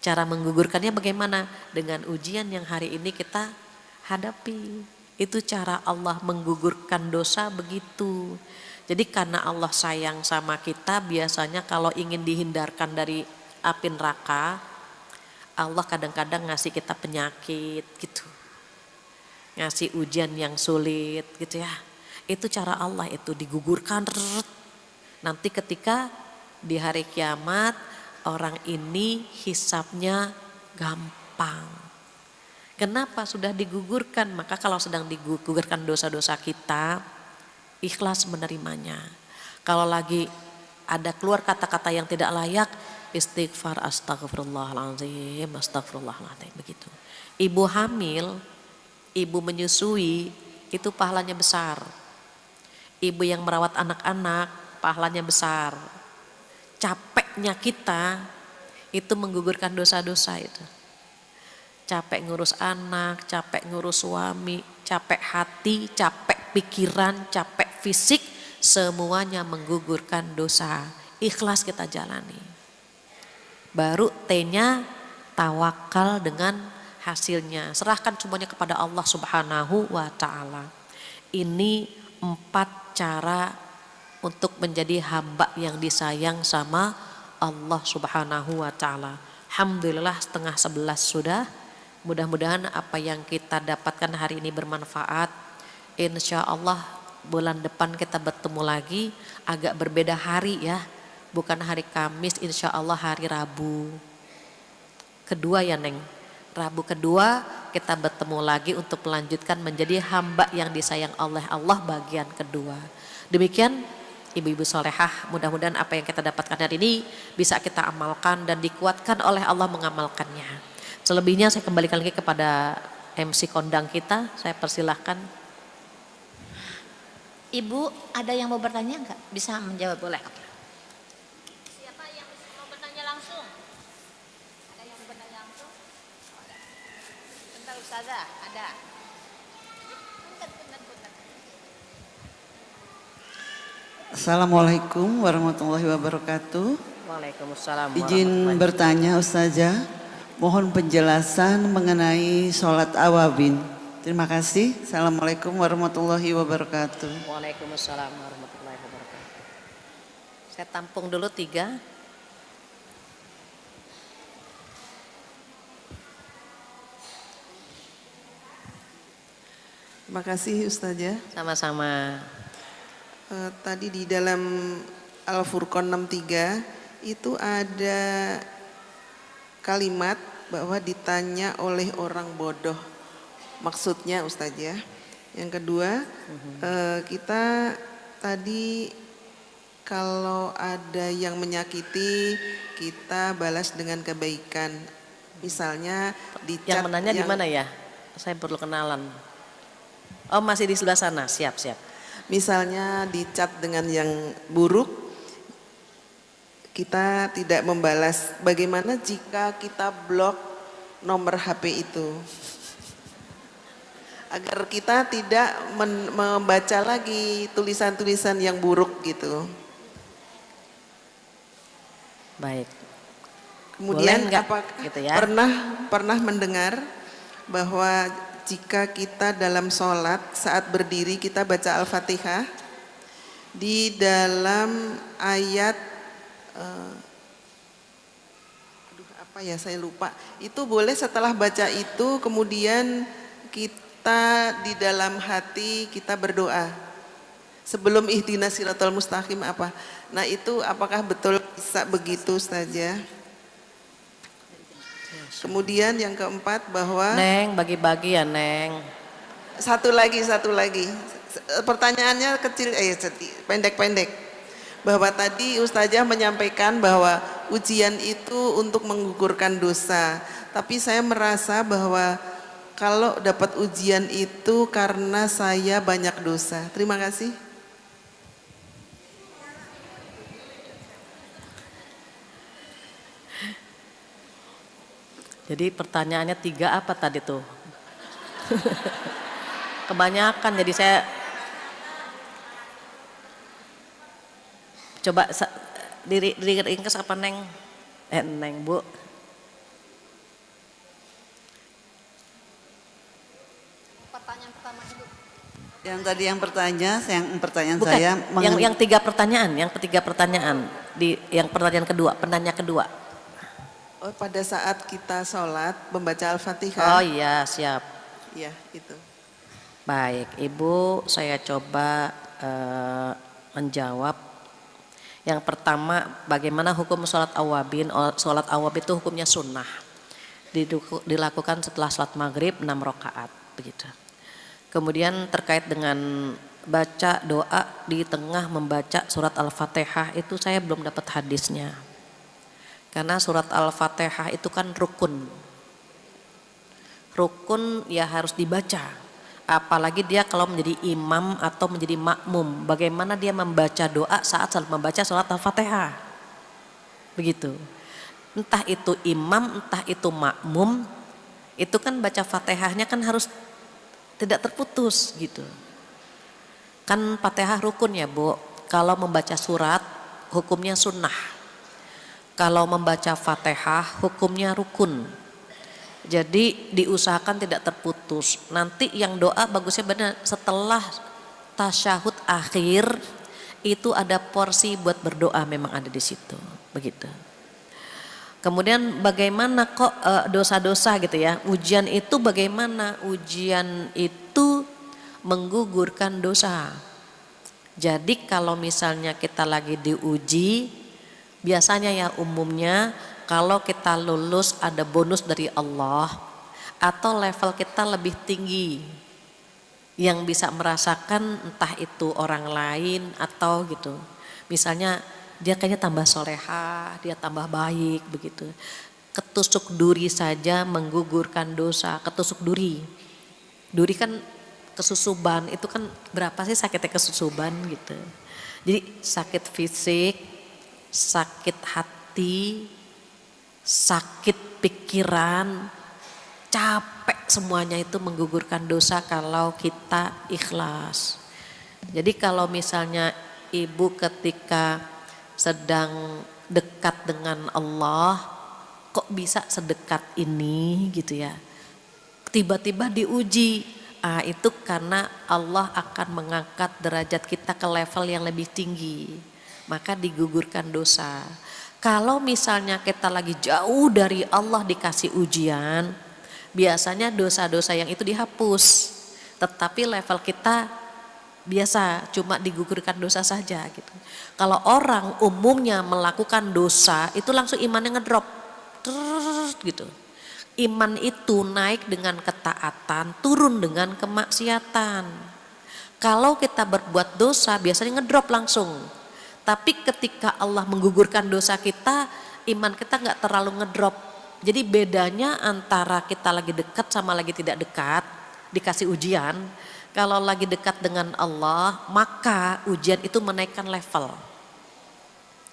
Cara menggugurkannya bagaimana? Dengan ujian yang hari ini kita hadapi. Itu cara Allah menggugurkan dosa begitu. Jadi karena Allah sayang sama kita, biasanya kalau ingin dihindarkan dari api neraka, Allah kadang-kadang ngasih kita penyakit gitu. Ngasih ujian yang sulit gitu ya. Itu cara Allah itu digugurkan. Nanti ketika di hari kiamat orang ini hisapnya gampang. Kenapa sudah digugurkan? Maka kalau sedang digugurkan dosa-dosa kita, ikhlas menerimanya. Kalau lagi ada keluar kata-kata yang tidak layak, istighfar, astagfirullahaladzim, astagfirullahaladzim, begitu. Ibu hamil, ibu menyusui, itu pahalanya besar. Ibu yang merawat anak-anak, pahalanya besar. Capeknya kita, itu menggugurkan dosa-dosa itu. Capek ngurus anak, capek ngurus suami, capek hati, capek pikiran, capek fisik, semuanya menggugurkan dosa. Ikhlas kita jalani. Baru T-nya tawakal dengan hasilnya. Serahkan semuanya kepada Allah Subhanahu wa ta'ala. Ini 4 cara untuk menjadi hamba yang disayang sama Allah Subhanahu wa ta'ala. Alhamdulillah 10:30 sudah. Mudah-mudahan apa yang kita dapatkan hari ini bermanfaat. Insya Allah bulan depan kita bertemu lagi, agak berbeda hari ya. Bukan hari Kamis, insya Allah hari Rabu kedua ya Neng. Rabu kedua kita bertemu lagi untuk melanjutkan menjadi hamba yang disayang oleh Allah bagian kedua. Demikian ibu-ibu solehah, mudah-mudahan apa yang kita dapatkan hari ini bisa kita amalkan dan dikuatkan oleh Allah mengamalkannya. Selebihnya saya kembalikan lagi kepada MC kondang kita, saya persilahkan. Ibu, ada yang mau bertanya enggak? Bisa menjawab, boleh. Siapa yang mau bertanya langsung? Ada yang bertanya langsung? Bentar Ustazah, ada. Bentar. Assalamualaikum warahmatullahi wabarakatuh. Waalaikumsalam. Izin bertanya Ustazah, mohon penjelasan mengenai sholat awabin. Terima kasih. Assalamualaikum warahmatullahi wabarakatuh. Waalaikumsalam warahmatullahi wabarakatuh. Saya tampung dulu 3. Terima kasih Ustazah. Sama-sama. Tadi di dalam Al-Furqan 63 itu ada kalimat bahwa ditanya oleh orang bodoh. Maksudnya Ustazah. Yang kedua, kita tadi kalau ada yang menyakiti, kita balas dengan kebaikan. Misalnya di chat Yang menanya di mana ya? Saya perlu kenalan. Oh, masih di sebelah sana. Siap. Misalnya di chat dengan yang buruk, kita tidak membalas. Bagaimana jika kita blok nomor HP itu? Agar kita tidak membaca lagi tulisan-tulisan yang buruk gitu. Baik. Kemudian apa gitu ya? pernah mendengar bahwa jika kita dalam sholat saat berdiri kita baca Al-Fatihah, di dalam ayat saya lupa, itu boleh setelah baca itu kemudian kita di dalam hati kita berdoa sebelum ihdinas siratal mustaqim apa. Nah itu apakah betul bisa begitu saja? Kemudian yang keempat bahwa Neng, bagi-bagi ya Neng. Satu lagi. Pertanyaannya kecil, pendek-pendek. Bahwa tadi Ustazah menyampaikan bahwa ujian itu untuk menggugurkan dosa. Tapi saya merasa bahwa kalau dapat ujian itu karena saya banyak dosa. Terima kasih. Jadi pertanyaannya 3 apa tadi tuh? Kebanyakan, jadi saya coba diringkes apa Neng? Neng Bu. Pertanyaan pertama dulu. Yang tadi yang pertanyaan Bukan, saya yang 3 pertanyaan, yang ketiga pertanyaan, yang pertanyaan kedua, penanya kedua. Oh, pada saat kita sholat membaca Al-Fatihah. Oh iya, siap. Iya, itu. Baik, Ibu, saya coba menjawab. Yang pertama, bagaimana hukum sholat awabin? Sholat awab itu hukumnya sunnah. dilakukan setelah sholat maghrib 6 rakaat begitu. Kemudian terkait dengan baca doa di tengah membaca surat Al-Fatihah itu saya belum dapat hadisnya. Karena surat Al-Fatihah itu kan rukun. Rukun ya harus dibaca. Apalagi dia kalau menjadi imam atau menjadi makmum, bagaimana dia membaca doa saat membaca surat Al-Fatihah. Begitu. Entah itu imam, entah itu makmum, itu kan baca Fatihahnya kan harus tidak terputus gitu. Kan Fatihah rukun ya Bu. Kalau membaca surat hukumnya sunnah. Kalau membaca Fatihah hukumnya rukun. Jadi diusahakan tidak terputus. Nanti yang doa bagusnya benar setelah tasyahud akhir itu ada porsi buat berdoa memang ada di situ. Begitu. Kemudian bagaimana kok dosa-dosa gitu ya. Ujian itu bagaimana? Ujian itu menggugurkan dosa. Jadi kalau misalnya kita lagi diuji, biasanya ya umumnya kalau kita lulus ada bonus dari Allah atau level kita lebih tinggi yang bisa merasakan entah itu orang lain atau gitu. Misalnya dia kayaknya tambah soleha, dia tambah baik begitu. Ketusuk duri saja menggugurkan dosa, ketusuk duri. Duri kan kesusuban, itu kan berapa sih sakitnya kesusuban gitu. Jadi sakit fisik, sakit hati, sakit pikiran, capek semuanya itu menggugurkan dosa kalau kita ikhlas. Jadi kalau misalnya ibu ketika sedang dekat dengan Allah, kok bisa sedekat ini gitu ya. Tiba-tiba diuji, itu karena Allah akan mengangkat derajat kita ke level yang lebih tinggi. Maka digugurkan dosa. Kalau misalnya kita lagi jauh dari Allah dikasih ujian, biasanya dosa-dosa yang itu dihapus. Tetapi level kita biasa cuma digugurkan dosa saja gitu. Kalau orang umumnya melakukan dosa itu langsung imannya ngedrop gitu. Iman itu naik dengan ketaatan, turun dengan kemaksiatan. Kalau kita berbuat dosa biasanya ngedrop langsung. Tapi ketika Allah menggugurkan dosa kita, iman kita nggak terlalu ngedrop. Jadi bedanya antara kita lagi dekat sama lagi tidak dekat, dikasih ujian. Kalau lagi dekat dengan Allah, maka ujian itu menaikkan level.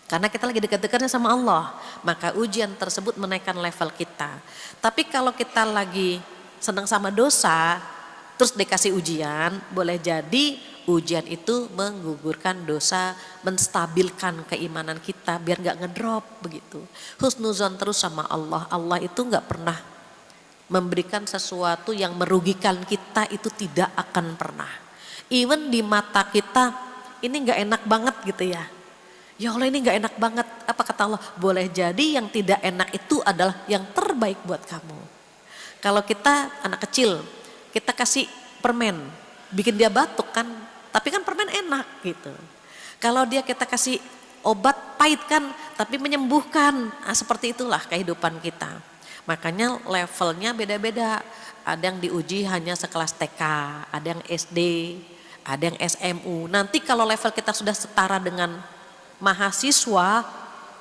Karena kita lagi dekat-dekatnya sama Allah, maka ujian tersebut menaikkan level kita. Tapi kalau kita lagi senang sama dosa, terus dikasih ujian, boleh jadi ujian itu menggugurkan dosa, menstabilkan keimanan kita biar gak ngedrop begitu. Husnuzon terus sama Allah. Allah itu gak pernah memberikan sesuatu yang merugikan kita, itu tidak akan pernah. Even di mata kita ini gak enak banget gitu ya. Ya Allah ini gak enak banget. Apa kata Allah? Boleh jadi yang tidak enak itu adalah yang terbaik buat kamu. Kalau kita anak kecil, kita kasih permen, bikin dia batuk kan, tapi kan permen enak gitu. Kalau dia kita kasih obat pahit kan, tapi menyembuhkan. Seperti itulah kehidupan kita. Makanya levelnya beda-beda. Ada yang diuji hanya sekelas TK, ada yang SD, ada yang SMU. Nanti kalau level kita sudah setara dengan mahasiswa,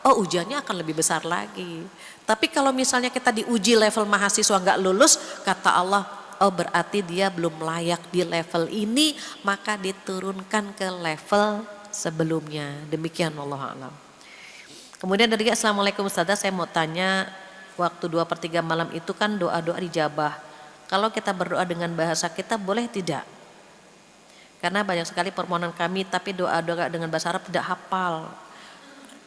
ujiannya akan lebih besar lagi. Tapi kalau misalnya kita diuji level mahasiswa nggak lulus, kata Allah, berarti dia belum layak di level ini, maka diturunkan ke level sebelumnya. Demikian wallahu a'lam. Kemudian dari Assalamualaikum Ustazah, saya mau tanya, waktu 2/3 malam itu kan doa-doa dijabah. Kalau kita berdoa dengan bahasa kita boleh tidak? Karena banyak sekali permohonan kami tapi doa-doa dengan bahasa Arab tidak hafal.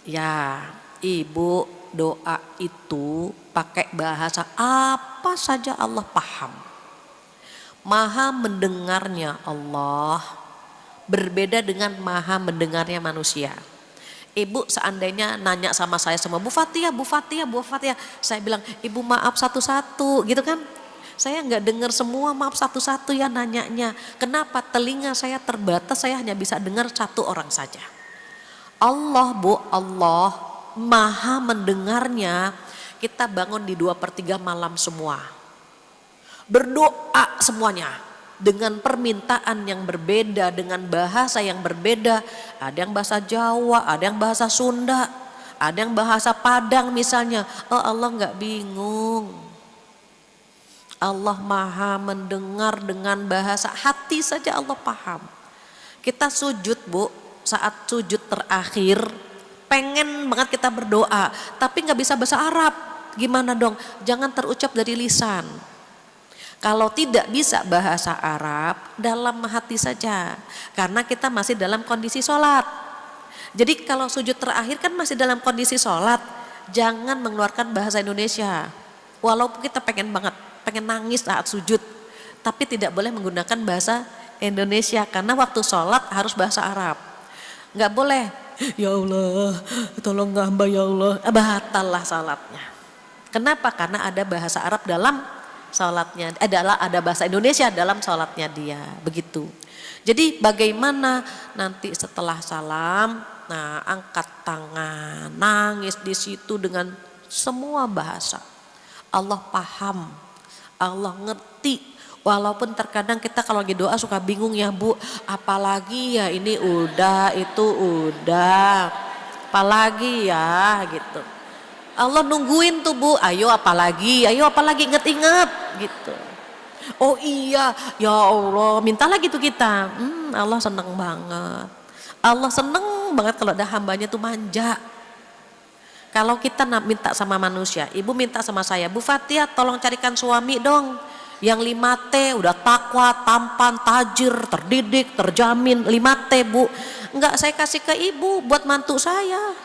Ya, ibu doa itu pakai bahasa apa saja Allah paham. Maha mendengarnya Allah berbeda dengan maha mendengarnya manusia. Ibu seandainya nanya sama saya semua, Bu Fatia, saya bilang, ibu maaf satu-satu gitu kan. Saya nggak dengar semua, maaf satu-satu ya nanyanya. Kenapa? Telinga saya terbatas, saya hanya bisa dengar satu orang saja. Allah Bu, Allah maha mendengarnya. kita bangun di 2/3 malam semua. Berdoa semuanya dengan permintaan yang berbeda, dengan bahasa yang berbeda. Ada yang bahasa Jawa, ada yang bahasa Sunda, ada yang bahasa Padang misalnya. Oh, Allah nggak bingung. Allah maha mendengar dengan bahasa hati saja Allah paham. Kita sujud Bu, saat sujud terakhir pengen banget kita berdoa, tapi nggak bisa bahasa Arab. Gimana dong? Jangan terucap dari lisan. Kalau tidak bisa bahasa Arab, dalam hati saja. Karena kita masih dalam kondisi sholat. Jadi kalau sujud terakhir kan masih dalam kondisi sholat, jangan mengeluarkan bahasa Indonesia. Walaupun kita pengen banget, pengen nangis saat sujud, tapi tidak boleh menggunakan bahasa Indonesia karena waktu sholat harus bahasa Arab. Nggak boleh, ya Allah tolong hamba ya Allah, batallah salatnya. Kenapa? Karena ada bahasa Arab dalam salatnya, ada bahasa Indonesia dalam salatnya dia, begitu. Jadi bagaimana nanti setelah salam, nah angkat tangan, nangis di situ dengan semua bahasa. Allah paham, Allah ngerti. Walaupun terkadang kita kalau lagi doa suka bingung ya Bu, apalagi ya ini udah, itu udah, apalagi ya gitu. Allah nungguin tuh Bu, ayo apalagi inget-inget gitu. Oh iya, ya Allah, minta lagi tuh kita. Allah seneng banget. Allah seneng banget kalau ada hambanya tuh manja. Kalau kita minta sama manusia, ibu minta sama saya, Bu Fatia tolong carikan suami dong. Yang 5T udah takwa, tampan, tajir, terdidik, terjamin, 5T Bu. Enggak, saya kasih ke ibu buat mantu saya.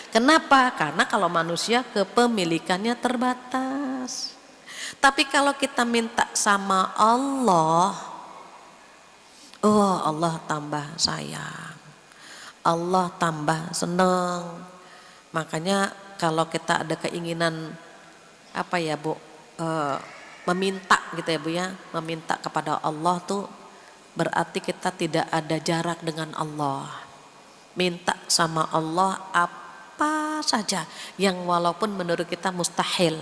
Kenapa? Karena kalau manusia kepemilikannya terbatas. Tapi kalau kita minta sama Allah, oh Allah tambah sayang, Allah tambah seneng. Makanya kalau kita ada keinginan apa ya Bu, meminta gitu ya Bu ya, meminta kepada Allah tuh berarti kita tidak ada jarak dengan Allah. Minta sama Allah apa saja yang walaupun menurut kita mustahil,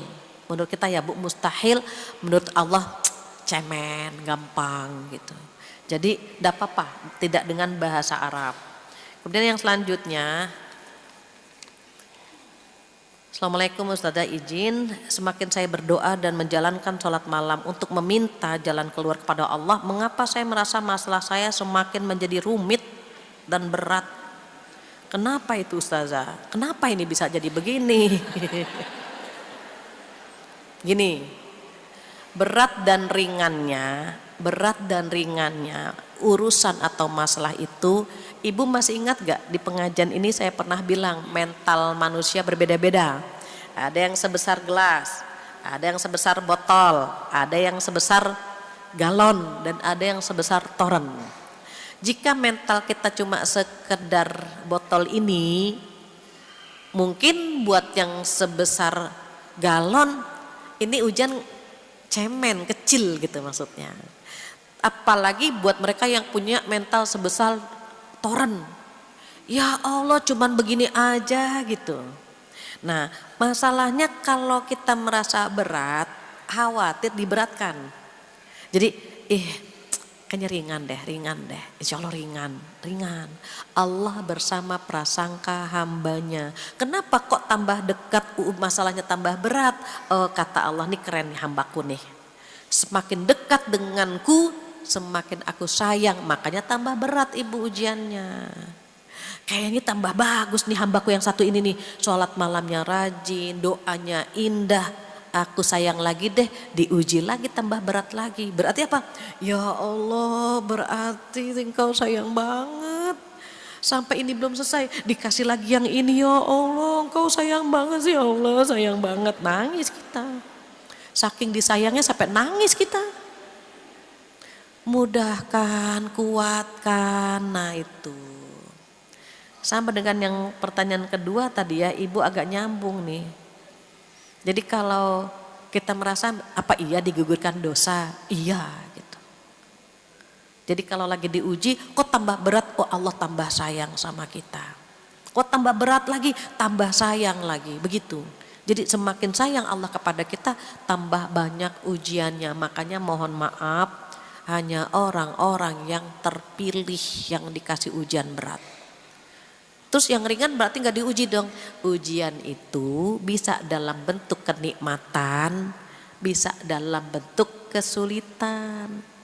menurut kita ya Bu mustahil, menurut Allah cemen, gampang gitu. Jadi tidak apa-apa, tidak dengan bahasa Arab. Kemudian yang selanjutnya, Assalamualaikum Ustazah, izin semakin saya berdoa dan menjalankan sholat malam untuk meminta jalan keluar kepada Allah, mengapa saya merasa masalah saya semakin menjadi rumit dan berat? Kenapa itu Ustazah? Kenapa ini bisa jadi begini? Gini, berat dan ringannya urusan atau masalah itu, ibu masih ingat gak di pengajian ini saya pernah bilang mental manusia berbeda-beda. Ada yang sebesar gelas, ada yang sebesar botol, ada yang sebesar galon, dan ada yang sebesar toren. Jika mental kita cuma sekedar botol ini, mungkin buat yang sebesar galon ini hujan cemen, kecil gitu maksudnya. Apalagi buat mereka yang punya mental sebesar toren. Ya Allah cuman begini aja gitu. Nah masalahnya kalau kita merasa berat, khawatir diberatkan. Jadi kayaknya ringan deh, insya Allah ringan. Allah bersama prasangka hambanya. Kenapa kok tambah dekat masalahnya tambah berat? Kata Allah, nih keren nih hambaku nih. Semakin dekat denganku, semakin aku sayang, makanya tambah berat ibu ujiannya. Kayaknya tambah bagus nih hambaku yang satu ini nih, sholat malamnya rajin, doanya indah, aku sayang lagi deh, diuji lagi tambah berat lagi. Berarti apa? Ya Allah, berarti engkau sayang banget. Sampai ini belum selesai, dikasih lagi yang ini, ya Allah engkau sayang banget sih, ya Allah sayang banget. Nangis kita, saking disayangnya sampai nangis kita. Mudahkan, kuatkan, nah itu. Sama dengan yang pertanyaan kedua tadi ya, ibu agak nyambung nih. Jadi kalau kita merasa apa iya digugurkan dosa, iya gitu. Jadi kalau lagi diuji kok tambah berat, oh Allah tambah sayang sama kita. Kok tambah berat lagi, tambah sayang lagi, begitu. Jadi semakin sayang Allah kepada kita, tambah banyak ujiannya. Makanya mohon maaf, hanya orang-orang yang terpilih yang dikasih ujian berat. Terus yang ringan berarti nggak diuji dong. Ujian itu bisa dalam bentuk kenikmatan, bisa dalam bentuk kesulitan.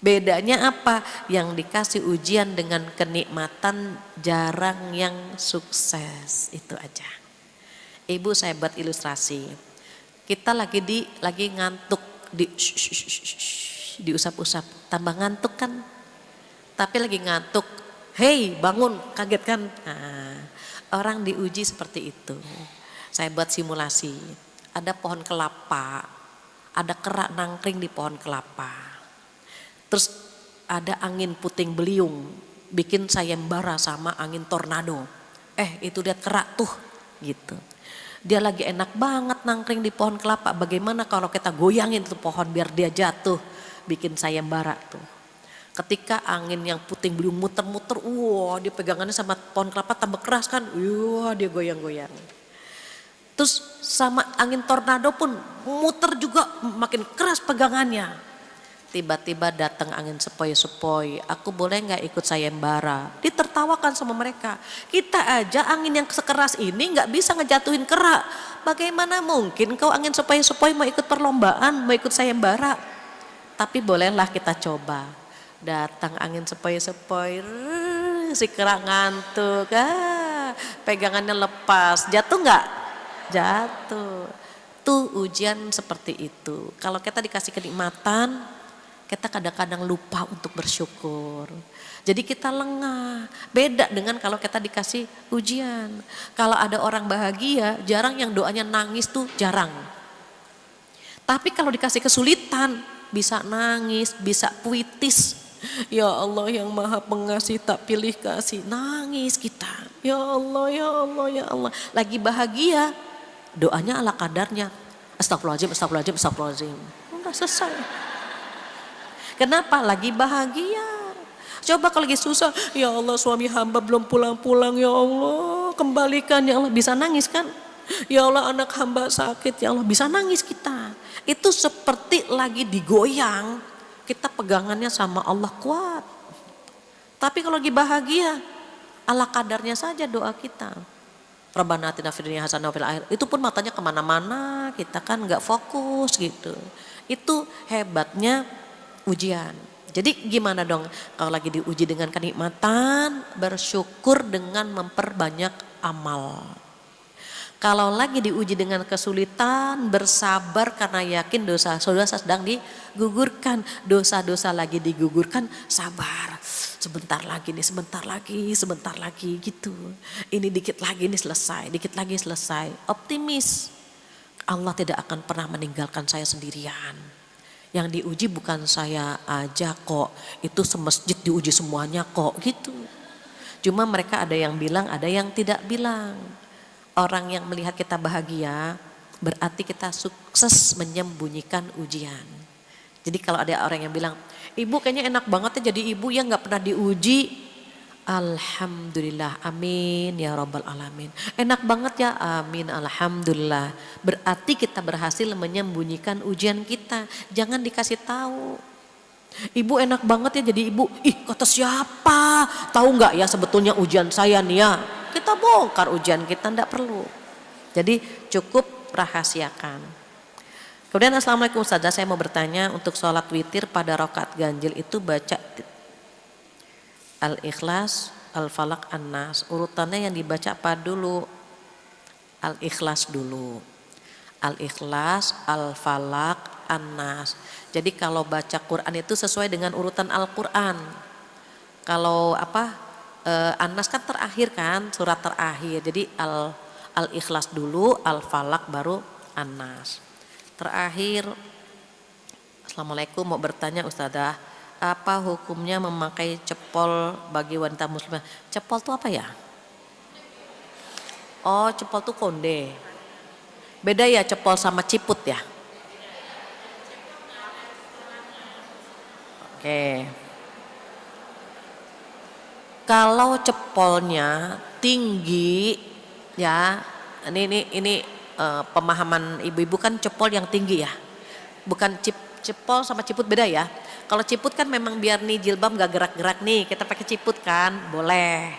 Bedanya apa? Yang dikasih ujian dengan kenikmatan jarang yang sukses, itu aja. Ibu saya buat ilustrasi. Kita lagi ngantuk, diusap-usap, tambah ngantuk kan? Tapi lagi ngantuk, hei bangun, kaget kan? Nah, orang diuji seperti itu. Saya buat simulasi, ada pohon kelapa, ada kerak nangkring di pohon kelapa. Terus ada angin puting beliung, bikin sayembara sama angin tornado. Itu lihat kerak tuh, gitu. Dia lagi enak banget nangkring di pohon kelapa. Bagaimana kalau kita goyangin tuh pohon biar dia jatuh, bikin sayembara tuh. Ketika angin yang puting beliung muter-muter, dia pegangannya sama pohon kelapa tambah keras kan, dia goyang-goyang. Terus sama angin tornado pun muter juga makin keras pegangannya. Tiba-tiba datang angin sepoi-sepoi, aku boleh nggak ikut sayembara? Ditertawakan sama mereka. Kita aja angin yang sekeras ini nggak bisa ngejatuhin kerak. Bagaimana mungkin kau angin sepoi-sepoi mau ikut perlombaan, mau ikut sayembara? Tapi bolehlah kita coba. Datang angin sepoi-sepoi, si kerak ngantuk, pegangannya lepas, jatuh nggak? Jatuh. Tuh ujian seperti itu. Kalau kita dikasih kenikmatan, kita kadang-kadang lupa untuk bersyukur. Jadi kita lengah. Beda dengan kalau kita dikasih ujian. Kalau ada orang bahagia, jarang yang doanya nangis tuh, jarang. Tapi kalau dikasih kesulitan, bisa nangis, bisa puitis. Ya Allah yang maha pengasih tak pilih kasih. Nangis kita. Ya Allah, ya Allah, ya Allah. Lagi bahagia, doanya ala kadarnya. Astagfirullahaladzim, astagfirullahaladzim, astagfirullahaladzim. Udah selesai. Kenapa? Lagi bahagia. Coba kalau lagi susah, ya Allah suami hamba belum pulang-pulang, ya Allah kembalikan, ya Allah, bisa nangis kan? Ya Allah anak hamba sakit, ya Allah, bisa nangis kita. Itu seperti lagi digoyang, kita pegangannya sama Allah kuat. Tapi kalau lagi bahagia, ala kadarnya saja doa kita. Rabbana atina fid dunya hasanah wa fil akhirati. Itu pun matanya kemana-mana, kita kan nggak fokus gitu. Itu hebatnya ujian. Jadi gimana dong kalau lagi diuji dengan kenikmatan, bersyukur dengan memperbanyak amal. Kalau lagi diuji dengan kesulitan, bersabar karena yakin dosa-dosa sedang digugurkan. Dosa-dosa lagi digugurkan, sabar. Sebentar lagi nih, sebentar lagi gitu. Ini dikit lagi nih selesai, dikit lagi selesai. Optimis. Allah tidak akan pernah meninggalkan saya sendirian. Yang diuji bukan saya aja kok, itu semasjid diuji semuanya kok gitu. Cuma mereka ada yang bilang, ada yang tidak bilang. Orang yang melihat kita bahagia berarti kita sukses menyembunyikan ujian. Jadi kalau ada orang yang bilang, ibu kayaknya enak banget ya jadi ibu yang gak pernah diuji. Alhamdulillah, amin ya rabbal alamin. Enak banget ya, amin alhamdulillah. Berarti kita berhasil menyembunyikan ujian kita. Jangan dikasih tahu. Ibu enak banget ya jadi ibu. Ih kata siapa? Tahu nggak ya sebetulnya ujian saya nih ya? Kita bongkar ujian kita, enggak perlu. Jadi cukup rahasiakan. Kemudian assalamualaikum Ustazah, saya mau bertanya untuk sholat witir pada rakaat ganjil itu baca Al-Ikhlas, Al-Falaq, An-Nas. Urutannya yang dibaca apa dulu? Al-Ikhlas dulu. Al-Ikhlas, Al-Falaq, An-Nas. Jadi kalau baca Quran itu sesuai dengan urutan Al-Quran. Kalau An-Nas kan terakhir kan, surat terakhir. Jadi Al-Ikhlas dulu, Al-Falaq baru An-Nas. Terakhir, assalamualaikum, mau bertanya Ustazah. Apa hukumnya memakai cepol bagi wanita muslimah? Cepol itu apa ya? Oh, cepol itu konde. Beda ya cepol sama ciput ya? Oke. Kalau cepolnya tinggi, ya, ini pemahaman ibu-ibu kan cepol yang tinggi ya, bukan cepol sama ciput beda ya. Kalau ciput kan memang biar nih jilbab gak gerak-gerak nih, kita pakai ciput kan, boleh.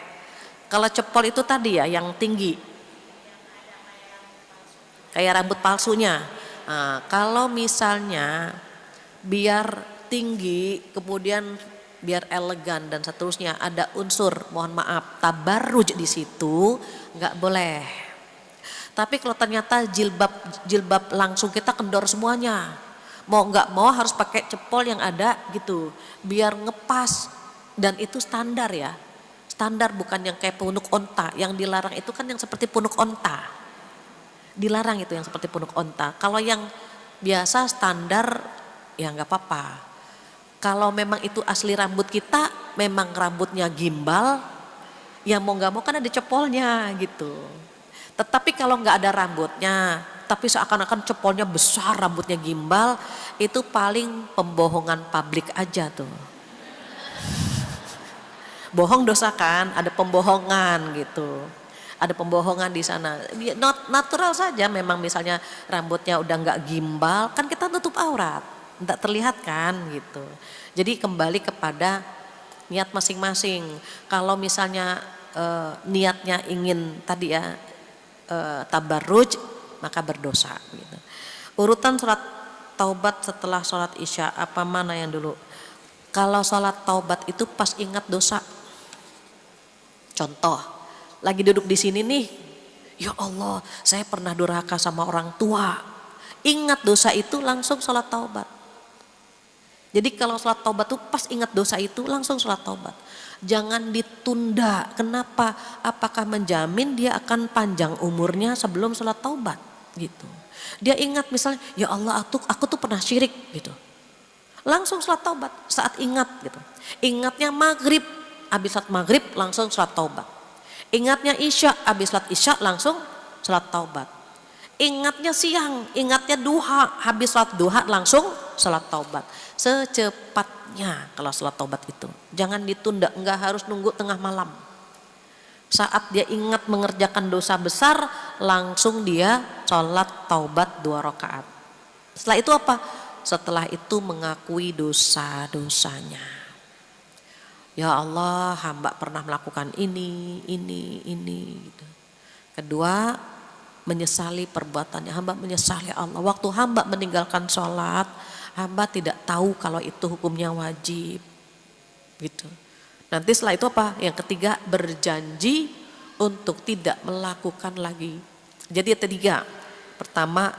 Kalau cepol itu tadi ya yang tinggi, kayak rambut palsunya. Nah, kalau misalnya biar tinggi, kemudian biar elegan dan seterusnya, ada unsur, mohon maaf, tabarruj di situ, nggak boleh. Tapi kalau ternyata jilbab langsung kita kendor semuanya, mau nggak mau harus pakai cepol yang ada gitu, biar ngepas, dan itu standar ya, standar, bukan yang kayak punuk onta. Yang dilarang itu kan yang seperti punuk onta, dilarang itu yang seperti punuk onta. Kalau yang biasa standar ya nggak apa-apa. Kalau memang itu asli rambut kita, memang rambutnya gimbal, ya mau nggak mau kan ada cepolnya gitu. Tetapi kalau nggak ada rambutnya, tapi seakan-akan cepolnya besar, rambutnya gimbal, itu paling pembohongan publik aja tuh. Bohong dosa kan, ada pembohongan gitu. Ada pembohongan di sana. Natural saja memang misalnya rambutnya udah nggak gimbal, kan kita tutup aurat, nggak terlihat kan gitu. Jadi kembali kepada niat masing-masing. Kalau misalnya niatnya ingin tadi ya tabarruj, maka berdosa gitu. Urutan sholat taubat setelah sholat isya, apa mana yang dulu? Kalau sholat taubat itu pas ingat dosa. Contoh, lagi duduk di sini nih, ya Allah, saya pernah durhaka sama orang tua. Ingat dosa itu, langsung sholat taubat. Jadi kalau sholat taubat tuh pas ingat dosa itu, langsung sholat taubat. Jangan ditunda. Kenapa? Apakah menjamin dia akan panjang umurnya sebelum sholat taubat? Gitu. Dia ingat misalnya, ya Allah, aku tuh pernah syirik gitu. Langsung sholat taubat saat ingat gitu. Ingatnya maghrib, habis sholat maghrib langsung sholat taubat. Ingatnya isya, habis sholat isya langsung sholat taubat. Ingatnya siang, ingatnya duha, habis sholat duha langsung sholat taubat. Secepatnya kalau sholat taubat itu. Jangan ditunda, enggak harus nunggu tengah malam. Saat dia ingat mengerjakan dosa besar, langsung dia sholat taubat 2 rakaat. Setelah itu apa? Setelah itu mengakui dosa-dosanya. Ya Allah, hamba pernah melakukan ini. Gitu. Kedua, menyesali perbuatannya. Hamba menyesali Allah. Waktu hamba meninggalkan sholat, hamba tidak tahu kalau itu hukumnya wajib. Gitu. Nanti setelah itu apa? Yang ketiga, berjanji untuk tidak melakukan lagi. Jadi yang ketiga, pertama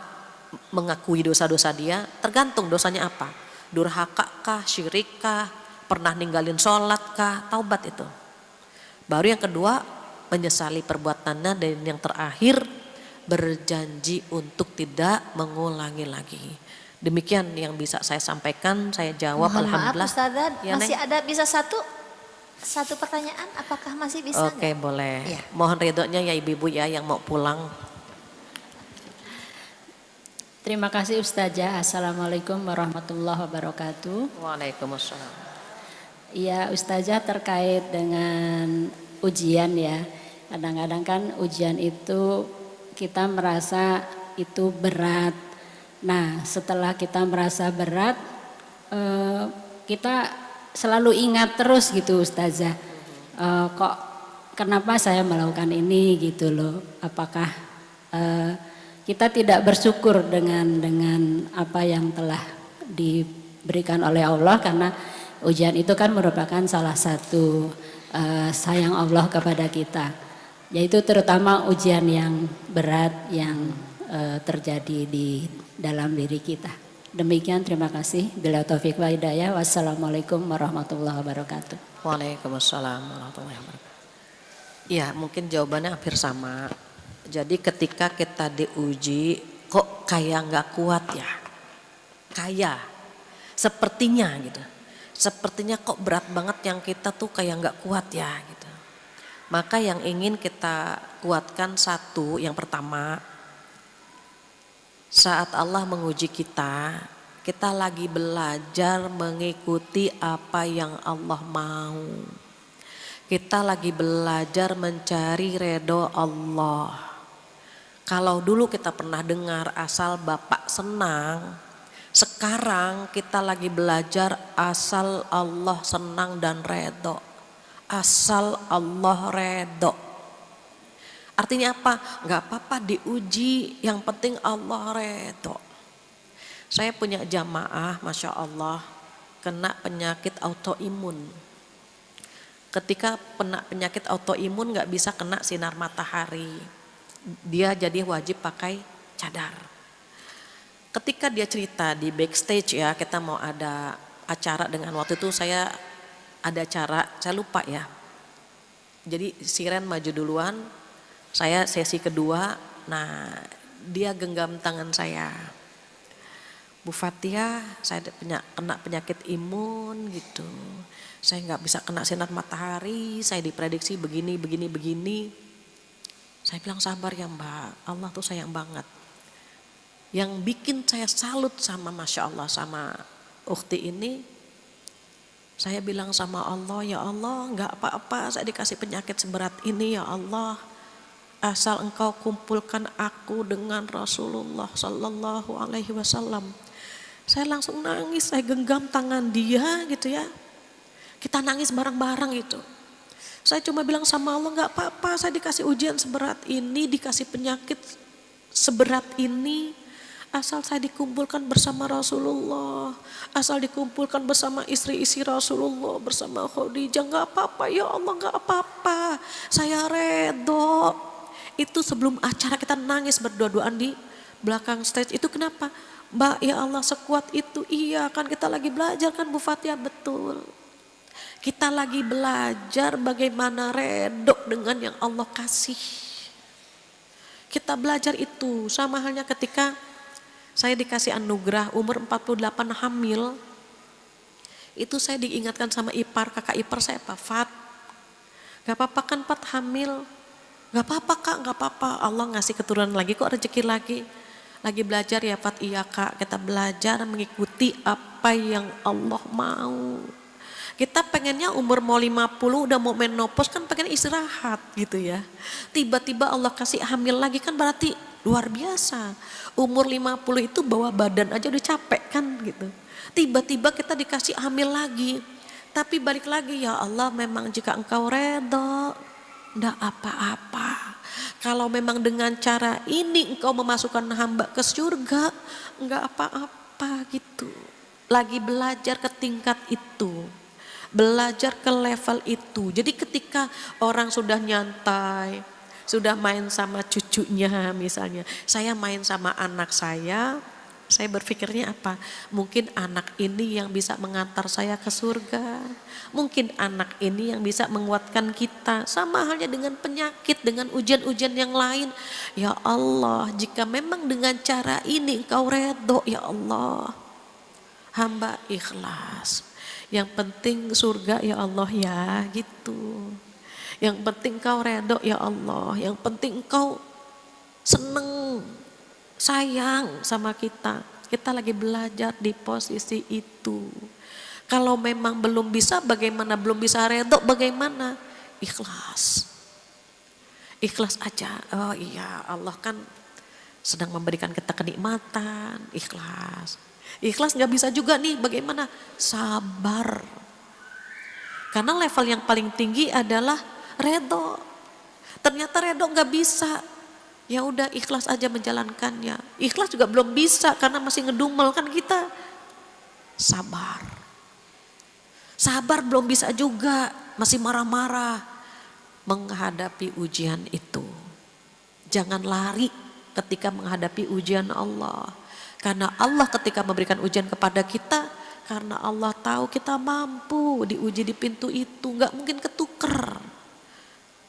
mengakui dosa-dosa dia, tergantung dosanya apa. Durhaka kah, syirik kah, pernah ninggalin sholat kah, taubat itu. Baru yang kedua, menyesali perbuatannya, dan yang terakhir berjanji untuk tidak mengulangi lagi. Demikian yang bisa saya sampaikan, saya jawab. Mohon alhamdulillah. Maaf Ustazah, Ya, masih Neng? ada bisa satu pertanyaan, apakah masih bisa? Oke, nggak? boleh. Iya. Mohon ridhonya ya ibu-ibu ya yang mau pulang. Terima kasih Ustazah. Assalamualaikum warahmatullahi wabarakatuh. Waalaikumsalam. Iya Ustazah, terkait dengan ujian ya. Kadang-kadang kan ujian itu kita merasa itu berat. Nah setelah kita merasa berat, kita selalu ingat terus gitu Ustazah. Kok kenapa saya melakukan ini gitu loh. Apakah kita tidak bersyukur dengan apa yang telah diberikan oleh Allah, karena ujian itu kan merupakan salah satu sayang Allah kepada kita, yaitu terutama ujian yang berat yang terjadi di dalam diri kita. Demikian, terima kasih. Bila taufik wa hidayah. Wassalamualaikum warahmatullahi wabarakatuh. Waalaikumsalam warahmatullahi wabarakatuh. Ya, mungkin jawabannya hampir sama. Jadi ketika kita diuji, kok kayak nggak kuat ya? Kayak, sepertinya gitu. Sepertinya kok berat banget yang kita tuh kayak nggak kuat ya gitu. Maka yang ingin kita kuatkan satu, yang pertama, saat Allah menguji kita, kita lagi belajar mengikuti apa yang Allah mau. Kita lagi belajar mencari ridho Allah. Kalau dulu kita pernah dengar asal Bapak senang, sekarang kita lagi belajar asal Allah senang dan ridho. Asal Allah ridho. Artinya apa? Gak apa-apa diuji, yang penting Allah ridho. Saya punya jamaah, Masya Allah, kena penyakit autoimun. Ketika kena penyakit autoimun gak bisa kena sinar matahari, dia jadi wajib pakai cadar. Ketika dia cerita di backstage ya, kita mau ada acara dengan waktu itu saya ada acara, saya lupa ya. Jadi siren maju duluan, saya sesi kedua, nah dia genggam tangan saya. Bu Fathia, saya kena penyakit imun gitu. Saya nggak bisa kena sinar matahari, saya diprediksi begini. Saya bilang sabar ya Mbak, Allah tuh sayang banget. Yang bikin saya salut sama Masya Allah sama ukhti ini, saya bilang sama Allah, ya Allah nggak apa-apa saya dikasih penyakit seberat ini ya Allah. Asal engkau kumpulkan aku dengan Rasulullah Sallallahu Alaihi Wasallam. Saya langsung nangis, saya genggam tangan dia gitu ya. Kita nangis bareng-bareng itu. Saya cuma bilang sama Allah, gak apa-apa saya dikasih ujian seberat ini, dikasih penyakit seberat ini. Asal saya dikumpulkan bersama Rasulullah, asal dikumpulkan bersama istri-istri Rasulullah, bersama Khadijah. Gak apa-apa ya Allah, gak apa-apa. Saya redho. Itu sebelum acara kita nangis berdua-duaan di belakang stage. Itu kenapa? Mbak ya Allah sekuat itu, iya kan kita lagi belajar kan Bu Fathia, betul. Kita lagi belajar bagaimana redho dengan yang Allah kasih. Kita belajar itu sama halnya ketika saya dikasih anugerah umur 48 hamil. Itu saya diingatkan sama ipar, kakak ipar saya Pak Fat. Gak apa-apa kan Pat hamil? Gak apa-apa Kak, gak apa-apa. Allah ngasih keturunan lagi kok, rezeki lagi. Lagi belajar ya Pat, iya Kak. Kita belajar mengikuti apa yang Allah mau. Kita pengennya umur mau 50 udah mau menopause kan pengen istirahat gitu ya. Tiba-tiba Allah kasih hamil lagi kan berarti luar biasa. Umur 50 itu bawa badan aja udah capek kan gitu. Tiba-tiba kita dikasih hamil lagi. Tapi balik lagi ya Allah memang jika engkau redha enggak apa-apa. Kalau memang dengan cara ini engkau memasukkan hamba ke surga enggak apa-apa gitu. Lagi belajar ke tingkat itu. Belajar ke level itu. Jadi ketika orang sudah nyantai, sudah main sama cucunya misalnya. Saya main sama anak saya berpikirnya apa? Mungkin anak ini yang bisa mengantar saya ke surga. Mungkin anak ini yang bisa menguatkan kita. Sama halnya dengan penyakit, dengan ujian-ujian yang lain. Ya Allah, jika memang dengan cara ini engkau redho ya Allah. Hamba ikhlas. Yang penting surga ya Allah ya gitu. Yang penting kau redho ya Allah. Yang penting kau seneng, sayang sama kita. Kita lagi belajar di posisi itu. Kalau memang belum bisa bagaimana? Belum bisa redho bagaimana? Ikhlas. Ikhlas aja. Oh iya Allah kan sedang memberikan kita kenikmatan. Ikhlas. Ikhlas gak bisa juga nih, bagaimana? Sabar. Karena level yang paling tinggi adalah redho. Ternyata redho gak bisa. Ya udah ikhlas aja menjalankannya. Ikhlas juga belum bisa karena masih ngedumel kan kita. Sabar. Sabar belum bisa juga, masih marah-marah menghadapi ujian itu. Jangan lari ketika menghadapi ujian Allah. Karena Allah ketika memberikan ujian kepada kita, karena Allah tahu kita mampu diuji di pintu itu, gak mungkin ketuker.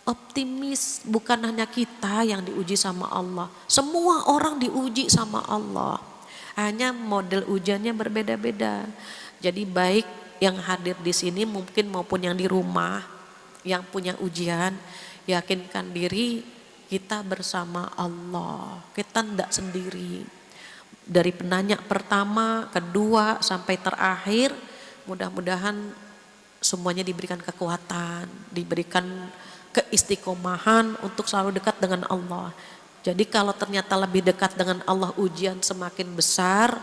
Optimis, bukan hanya kita yang diuji sama Allah, semua orang diuji sama Allah. Hanya model ujiannya berbeda-beda. Jadi baik yang hadir di sini mungkin maupun yang di rumah, yang punya ujian, yakinkan diri kita bersama Allah, kita tidak sendiri. Dari penanya pertama, kedua sampai terakhir, mudah-mudahan semuanya diberikan kekuatan, diberikan keistiqomahan untuk selalu dekat dengan Allah. Jadi kalau ternyata lebih dekat dengan Allah ujian semakin besar,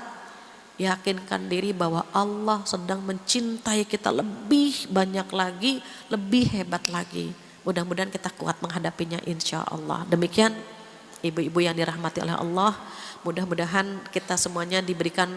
yakinkan diri bahwa Allah sedang mencintai kita lebih banyak lagi, lebih hebat lagi. Mudah-mudahan kita kuat menghadapinya insya Allah. Demikian ibu-ibu yang dirahmati oleh Allah, mudah-mudahan kita semuanya diberikan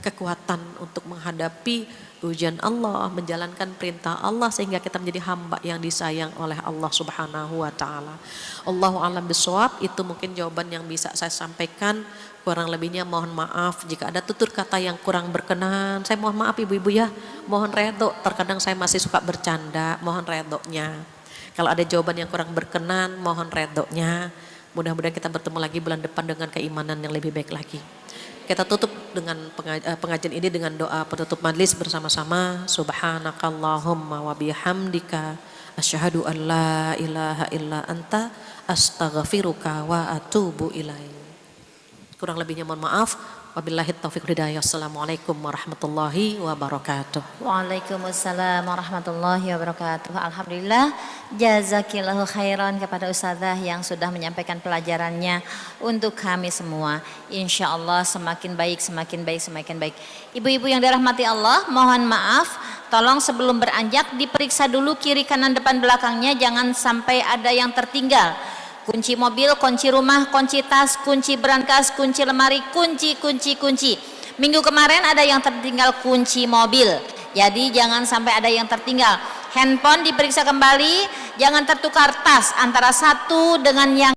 kekuatan untuk menghadapi ujian Allah, menjalankan perintah Allah sehingga kita menjadi hamba yang disayang oleh Allah Subhanahu wa taala. Allahu a'lam bishawab, itu mungkin jawaban yang bisa saya sampaikan. Kurang lebihnya mohon maaf jika ada tutur kata yang kurang berkenan. Saya mohon maaf ibu-ibu ya. Mohon redho, terkadang saya masih suka bercanda, mohon redhonya. Kalau ada jawaban yang kurang berkenan, mohon redhonya. Mudah-mudahan kita bertemu lagi bulan depan dengan keimanan yang lebih baik lagi. Kita tutup dengan pengajian ini dengan doa penutup majlis bersama-sama. Subhanakallahumma wa bihamdika asyhadu an la ilaha illa anta astaghfiruka wa atubu ilaik. Kurang lebihnya mohon maaf. Wabillahi taufiq wal hidayah. Assalamualaikum warahmatullahi wabarakatuh. Waalaikumsalam warahmatullahi wabarakatuh. Alhamdulillah, jazakillahu khairan kepada Ustazah yang sudah menyampaikan pelajarannya untuk kami semua. Insya Allah semakin baik, semakin baik, semakin baik. Ibu-ibu yang dirahmati Allah, mohon maaf, tolong sebelum beranjak diperiksa dulu kiri kanan depan belakangnya, jangan sampai ada yang tertinggal. Kunci mobil, kunci rumah, kunci tas, kunci brankas, kunci lemari, kunci. Minggu kemarin ada yang tertinggal kunci mobil. Jadi jangan sampai ada yang tertinggal. Handphone diperiksa kembali, jangan tertukar tas antara satu dengan yang